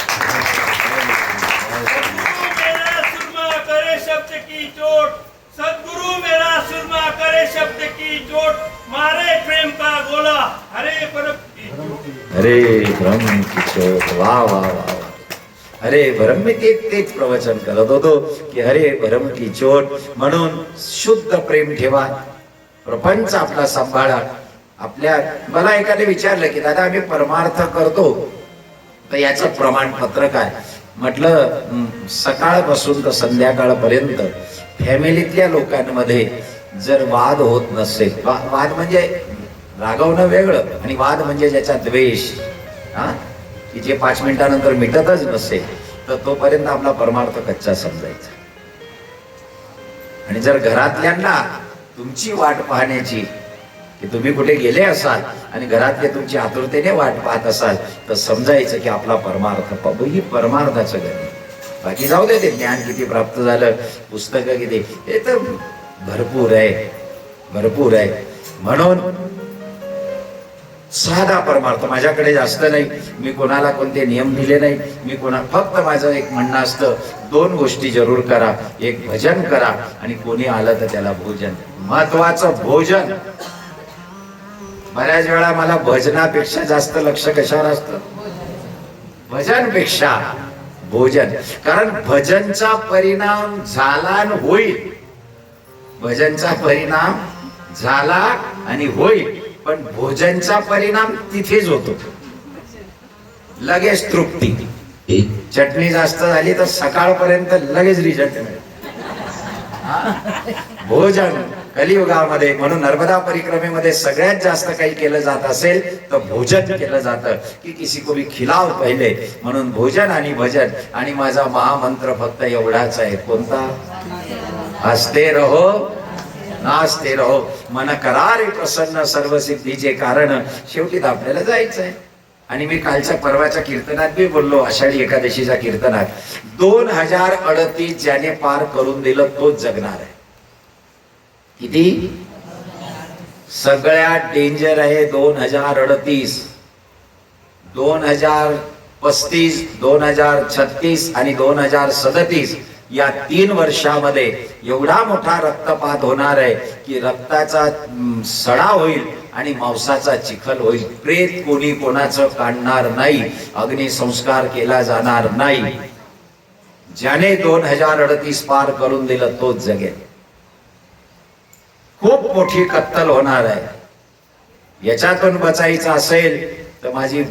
सतगुरु मेरा सुरमा करे शब्द की चोट, सतगुरु मेरा सुरमा करे शब्द की चोट, मारे प्रेम का गोला हरे परम की चोट. हरे ब्रह्म की चोट. वा वा वा. हरे भरम. मी तेच प्रवचन करत होतो की हरे भरम की चोट. म्हणून शुद्ध प्रेम ठेवा, प्रपंच आपला सांभाळा. मला एकाने विचारलं की दादा आम्ही परमार्थ करतो तर याचं प्रमाणपत्र काय. म्हटलं सकाळपासून तर संध्याकाळपर्यंत फॅमिलीतल्या लोकांमध्ये जर वाद होत नसेल, वाद म्हणजे रागवणं वेगळं आणि वाद म्हणजे ज्याचा द्वेष, की जे 5 मिनिटानंतर मिटतच नसेल तर तोपर्यंत आपला परमार्थ कच्चा समजायचा. आणि जर घरातल्यांना तुमची वाट पाहण्याची, की तुम्ही कुठे गेले असाल आणि घरातले तुमची आतुरतेने वाट पाहत असाल, तर समजायचं की आपला परमार्थ ही परमार्थाचं गणित. बाकी जाऊ दे, ते ज्ञान किती प्राप्त झालं, पुस्तकं किती, हे तर भरपूर आहे, भरपूर आहे. म्हणून साधा परमार्थ. माझ्याकडे जास्त नाही, मी कोणाला कोणते नियम दिले नाही. मी फक्त माझं एक म्हणणं असतं, 2 गोष्टी जरूर करा. एक भजन करा आणि कोणी आलं तर त्याला भोजन. महत्वाचं भोजन. बऱ्याच वेळा मला भजनापेक्षा जास्त लक्ष कशावर असतं? भजनपेक्षा भोजन. कारण भजनचा परिणाम झाला आणि होईल. भजनचा परिणाम झाला आणि होईल, पण भोजनचा परिणाम तिथेच होतो. लगेच तृप्ती. चटणी जास्त झाली तर सकाळपर्यंत लगेच रिझल्ट मिळेल. भोजन कलियुगामध्ये, म्हणून नर्मदा परिक्रमेमध्ये सगळ्यात जास्त काही केलं जात असेल तर भोजन केलं जातं, की किसी को भी खिलाव पहिले. म्हणून भोजन आणि भजन. आणि माझा महामंत्र फक्त एवढाच आहे, कोणता? हसते रहो नाचते रहो, मन करारे प्रसन्न सर्व सिद्धीचे कारण. शेवटी आपल्याला जायचं आहे. आणि मी कालच्या परवाच्या कीर्तनात बी बोललो, आषाढी एकादशीच्या कीर्तनात, 2038 ज्याने पार करून दिलं तोच जगणार आहे. किती? सगळ्यात डेंजर आहे 2038. 2035, 2036 आणि 2037 या 3 वर्षामध्ये एवढा मोठा रक्तपात होणार आहे की रक्ताचा सडा होईल आणि मांसाचा चिखल होईल. प्रेत कोणी कोणाचं काढणार नाही, अग्निसंस्कार केला जाणार नाही. ज्याने 2038 पार करून दिलं तोच जगेल. खूप मोठी कत्तल होणार आहे. याच्यातून बचायचं असेल तर माझी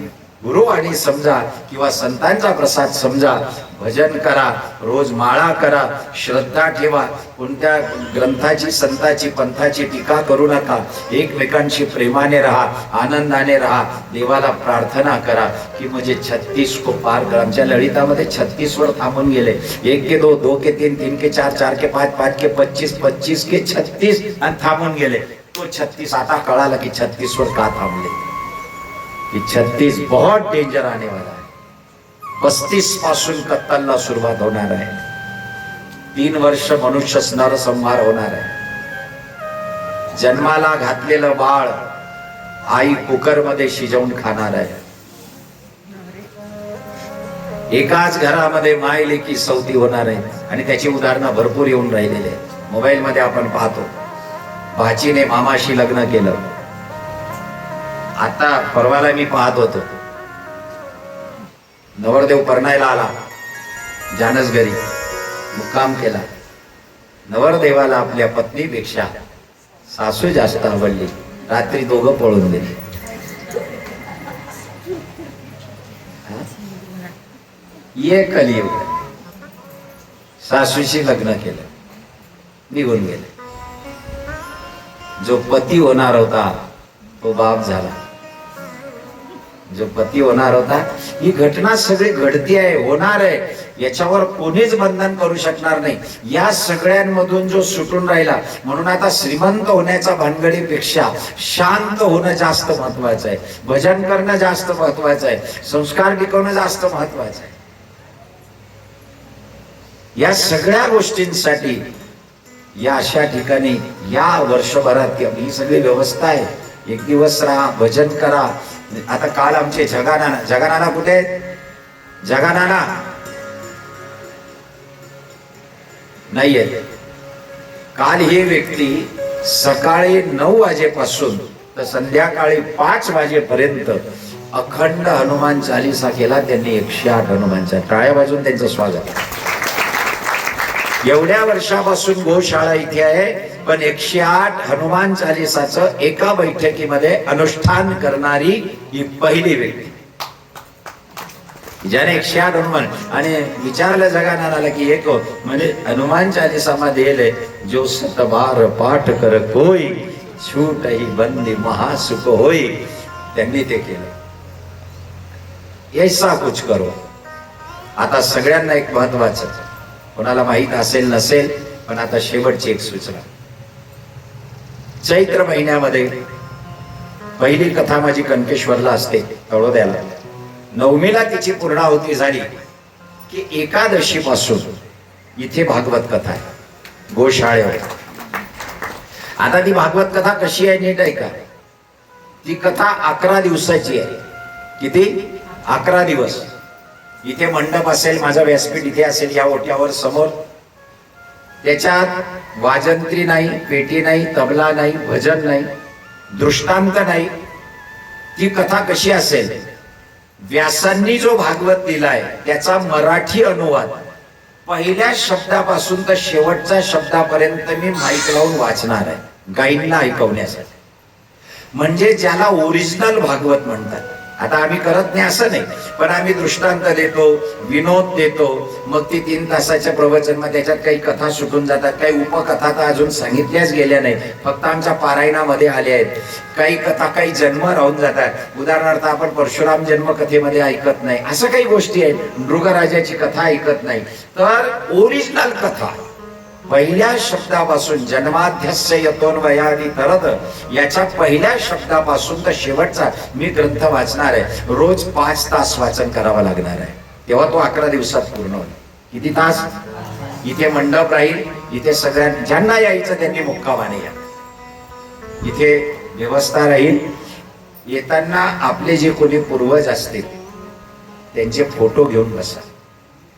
गुरुवाणी समजा किंवा संतांचा प्रसाद समजा. भजन करा, रोज माळा करा, श्रद्धा ठेवा. कोणत्या ग्रंथाची, संताची, पंथाची टीका करू नका. एकमेकांशी प्रेमाने राहा, आनंदाने राहा. देवाला प्रार्थना करा की म्हणजे 36 को पार करा. आमच्या ललितामध्ये 36 वर थांबून गेले. 1 के 2, 2 के 3, 3 के 4, 4 के 5, 5 के 25, 25 के 36 आणि थांबून गेले. तो 36 आता कळाला की 36 वर का थांबले, कि 36 बहुत डेंजर आने वाला है. 35 पासून कत्तलला सुरुवात होणार आहे. 3 वर्ष मनुष्य नरसंहार होणार आहे. जन्माला घातलेलं बाळ आई कुकर मध्ये शिजवून खाणार आहे. एकाच घरामध्ये माय लेकी सौती होणार आहे. आणि त्याची उदाहरणं भरपूर येऊन राहिलेले आहेत. मोबाईल मध्ये आपण पाहतो, भाचीने मामाशी लग्न केलं. आता परवाला मी पाहत होतो, नवरदेव परणायला आला, जानस घरी मुक्काम केला. नवरदेवाला आपल्या पत्नीपेक्षा सासू जास्त आवडली. रात्री दोघं पळून गेले. ये कलियुग. सासूशी लग्न केलं, निघून गेले. जो पती होणार होता तो बाप झाला. जो पती होणार होता, ही घटना सगळी घडती आहे, होणार आहे. याच्यावर कोणीच बंधन करू शकणार नाही. या सगळ्यांमधून जो सुटून राहिला, म्हणून आता श्रीमंत होण्याच्या भानगडीपेक्षा शांत होणं जास्त महत्वाचं आहे. भजन करणं जास्त महत्वाचं आहे. संस्कार टिकवणं जास्त महत्वाचं आहे. या सगळ्या गोष्टींसाठी या अशा ठिकाणी या वर्षभरात ही सगळी व्यवस्था आहे. एक दिवस राहा, भजन करा. आता काल आमचे जगानाना कुठे आहेत? जगानाना नाहीये. काल ही व्यक्ती सकाळी 9 वाजेपासून तर संध्याकाळी 5 वाजेपर्यंत अखंड हनुमान चालीसा केला. त्यांनी 108 हनुमानचा. टाळ्या वाजून त्यांचं स्वागत. एवढ्या वर्षापासून गोशाळा इथे आहे, पण 108 हनुमान चालीसाचं एका बैठकीमध्ये अनुष्ठान करणारी ही पहिली व्यक्ती. ज्याने 108 हनुमान. आणि विचारलं जगानाला की एक म्हणजे हनुमान चालीसा मध्ये जो 7 बार पाठ कर कोई छूट ही बंदी महासुख होई. त्यांनी ते केलं. ऐसा कुछ करो. आता सगळ्यांना एक महत्वाचं, कोणाला माहित असेल नसेल, पण आता शेवटची एक सूचना. चैत्र महिन्यामध्ये पहिली कथा माझी कणकेश्वरला असते, तळोद्याला. नवमीला तिची पूर्णाहुती झाली की एकादशी पासून इथे भागवत कथा आहे, गोशाळेवर. आता ती भागवत कथा कशी आहे नीट आहे का? ती कथा 11 दिवसाची आहे. किती? 11 दिवस. इथे मंडप असेल, माझं व्यासपीठ इथे असेल या ओट्यावर समोर. त्याच्यात वाजंत्री नाही, पेटी नाही, तबला नाही, भजन नाही, दृष्टांत नाही. ती कथा कशी असेल? व्यासांनी जो भागवत दिलाय त्याचा मराठी अनुवाद पहिल्या शब्दापासून तर शेवटच्या शब्दापर्यंत मी माईक लावून वाचणार आहे, गाईंना ऐकवण्यासाठी. म्हणजे ज्याला ओरिजिनल भागवत म्हणतात. आता आम्ही करत नाही असं नाही, पण आम्ही दृष्टांत देतो, विनोद देतो. मग ती 3 तासाच्या प्रवचन मध्ये त्याच्यात काही कथा सुटून जातात, काही उपकथा तर अजून सांगितल्याच गेल्या नाही, फक्त आमच्या पारायणामध्ये आल्या आहेत. काही कथा, काही जन्म राहून जातात. उदाहरणार्थ आपण परशुराम जन्म कथेमध्ये ऐकत नाही, असं काही गोष्टी आहेत. मृगराजाची कथा ऐकत नाही. तर ओरिजिनल कथा पहिल्या शब्दापासून, जन्माध्यस्य यतोन्वयादि तरत, याच्या पहिल्या शब्दापासून तर शेवटचा मी ग्रंथ वाचणार आहे. रोज 5 तास वाचन करावं लागणार आहे. तेव्हा तो 11 दिवसात पूर्ण होईल. किती तास? इथे मंडप राहील, इथे सगळ्या ज्यांना यायचं त्यांनी मुक्कामाने या. इथे व्यवस्था राहील. येताना आपले जे कोणी पूर्वज असतील त्यांचे फोटो घेऊन बसा,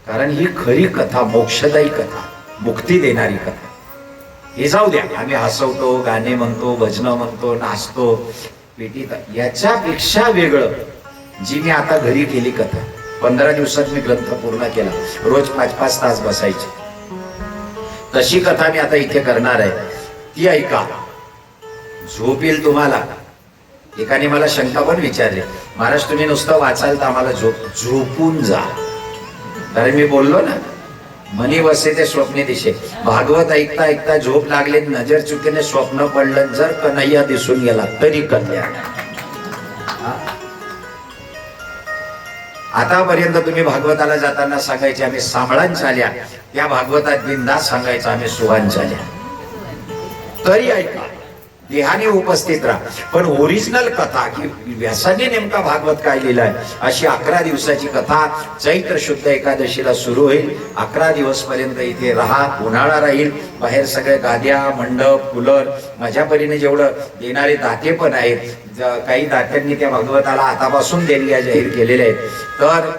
कारण ही खरी कथा, मोक्षदायी कथा, मुक्ती देणारी कथा. हे जाऊ द्या, आम्ही हसवतो, गाणे म्हणतो, भजन म्हणतो, नाचतो, पेटी. याच्यापेक्षा वेगळं जी मी आता घरी केली कथा, 15 दिवसात मी ग्रंथ पूर्ण केला. रोज 5-5 तास बसायचे. तशी कथा मी आता इथे करणार आहे. ती ऐका, झोप येईल तुम्हाला. एकाने मला शंका पण विचारली, महाराज तुम्ही नुसतं वाचाल तर आम्हाला झोपून जा. कारण मी बोललो ना, मनी वसे ते स्वप्ने दिशे. भागवत ऐकता ऐकता झोप लागले, नजर चुकीने स्वप्न पडलं, जर कन्हैया दिसून गेला तरी कल्याण. आतापर्यंत तुम्ही भागवताला जाताना सांगायचे आम्ही सांभळान चाल्या, त्या भागवतात बिनधास्त सांगायचं आम्ही सुवान चाल्या. तरी ऐका, देहाने उपस्थित राहा. पण ओरिजिनल कथा की व्यासाने नेमका भागवत काय लिहिलाय, अशी 11 दिवसाची कथा चैत्र शुद्ध एकादशीला सुरू होईल. 11 दिवस पर्यंत इथे राहा. उन्हाळा राहील. बाहेर सगळे गाद्या, मंडप, कूलर, माझ्या परीने जेवढं देणारे दाते पण आहेत. काही दात्यांनी त्या भागवताला आतापासून देणग्या जाहीर केलेल्या आहेत. तर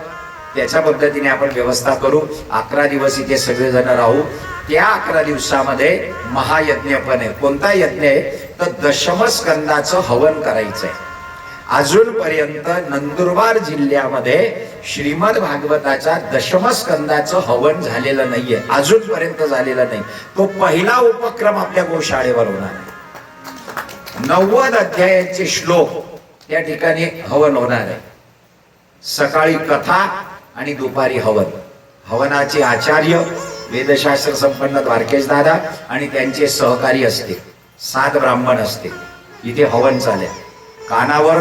त्याच्या पद्धतीने आपण व्यवस्था करू. 11 दिवस इथे सगळेजण राहू. त्या 11 दिवसामध्ये महायज्ञ पण आहे. कोणता यज्ञ आहे तर दशमस्कंदाचं हवन करायचंय. अजूनपर्यंत नंदुरबार जिल्ह्यामध्ये श्रीमद भागवताच्या दशमस्कंदाचं हवन झालेलं नाहीये, अजूनपर्यंत झालेलं नाही. तो पहिला उपक्रम आपल्या गोशाळेवर होणार आहे. 90 अध्यायांचे श्लोक त्या ठिकाणी हवन होणार आहे. सकाळी कथा आणि दुपारी हवन. हवनाचे आचार्य वेदशास्त्र संपन्न द्वारकेश दादा आणि त्यांचे सहकारी असते. 7 ब्राह्मण असते. इथे हवन चालेल. कानावर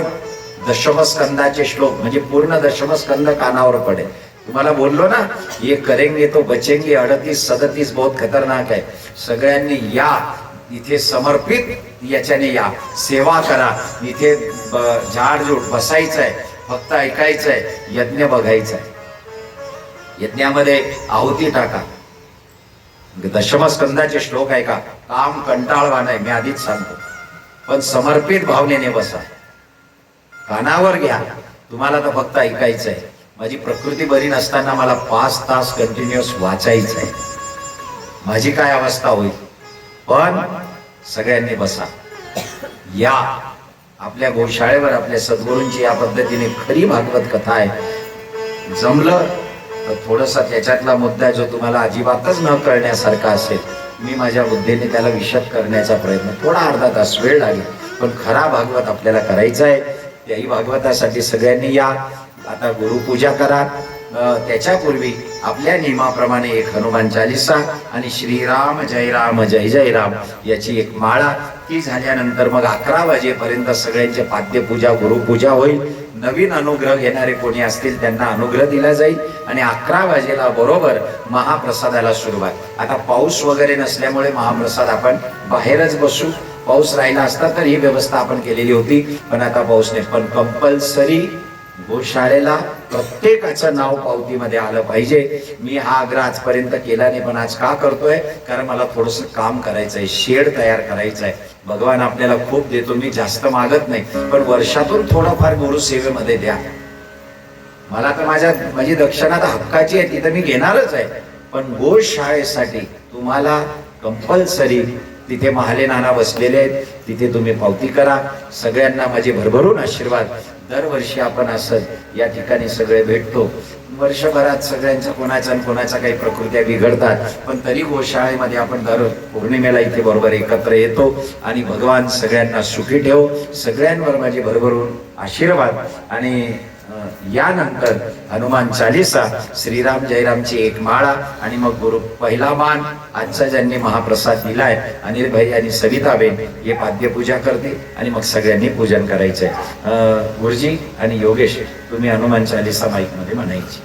दशमस्कंदाचे श्लोक, म्हणजे पूर्ण दशमस्कंद कानावर पडेल. तुम्हाला बोललो ना, ये करेंगे तो बचेंगे, 38-37 बहुत खतरनाक आहे. सगळ्यांनी या, इथे समर्पित याच्याने या, सेवा करा. इथे झाडझूड बसायचंय, फक्त ऐकायचंय, यज्ञ बघायचंय. यज्ञामध्ये आहुती टाका. दशमस्कंदाचे श्लोक ऐका. काम कंटाळवाण आहे, मी आधीच सांगतो, पण समर्पित भावनेने बसा. कानावर घ्या. तुम्हाला तर फक्त ऐकायचंय. माझी प्रकृती बरी नसताना मला 5 तास कंटिन्युअस वाचायचंय. माझी काय अवस्था होईल. पण सगळ्यांनी बसा. या आपल्या गोशाळेवर आपल्या सद्गुरूंची या पद्धतीने खरी भागवत कथा आहे. जमलं तर थोडासा त्याच्यातला मुद्दा जो तुम्हाला अजिबातच न कळण्यासारखा असेल, मी माझ्या बुद्धीने त्याला विशद करण्याचा प्रयत्न, थोडा अर्धा तास वेळ लागेल, पण खरा भागवत आपल्याला करायचा आहे. त्याही भागवतासाठी सगळ्यांनी या. आता गुरुपूजा करा. त्याच्यापूर्वी आपल्या नियमाप्रमाणे एक हनुमान चालीसा आणि श्रीराम जय राम जय जय राम याची एक माळा ती झाल्यानंतर मग 11 वाजेपर्यंत सगळ्यांचे पाद्यपूजा गुरुपूजा होईल. नवीन अनुग्रह घेणारे कोणी असतील त्यांना अनुग्रह दिला जाईल आणि 11 वाजेला बरोबर महाप्रसादाला सुरुवात. आता पाऊस वगैरे नसल्यामुळे महाप्रसाद आपण बाहेरच बसू. पाऊस राहिला असता तर ही व्यवस्था आपण केलेली होती, पण आता पाऊस नाही. पण कंपल्सरी गोशाळेला प्रत्येकाचं नाव पावतीमध्ये आलं पाहिजे. मी हा आग्रह आजपर्यंत केला नाही, पण आज का करतोय? कारण मला थोडंसं काम करायचंय, शेड तयार करायचंय. भगवान आपल्याला खूप देतो, मी जास्त मागत नाही, पण वर्षातून थोडंफार गुरुसेवेमध्ये द्या. मला तर माझी दक्षिणा तर हक्काची आहे, ती तर मी घेणारच आहे. पण गोशाळेसाठी तुम्हाला कंपल्सरी तिथे महाले नाना बसलेले आहेत, तिथे तुम्ही पावती करा. सगळ्यांना माझे भरभरून आशीर्वाद. दरवर्षी आपण असत या ठिकाणी सगळे भेटतो. वर्षभरात सगळ्यांचा कोणाचा काही प्रकृत्या बिघडतात, पण तरी गोशाळेमध्ये आपण दर पौर्णिमेला इथे बरोबर एकत्र येतो. आणि भगवान सगळ्यांना सुखी ठेवो. सगळ्यांवर माझे भरभरून आशीर्वाद. आणि यानंतर हनुमान चालीसा, श्रीराम जयरामची एक माळा आणि मग गुरु पहिला मान. आजचा ज्यांनी महाप्रसाद दिलाय अनिल भाई आणि सविताबेन हे पाद्यपूजा करते आणि मग सगळ्यांनी पूजन करायचंय. गुरुजी आणि योगेश तुम्ही हनुमान चालीसा माईक मध्ये म्हणायची.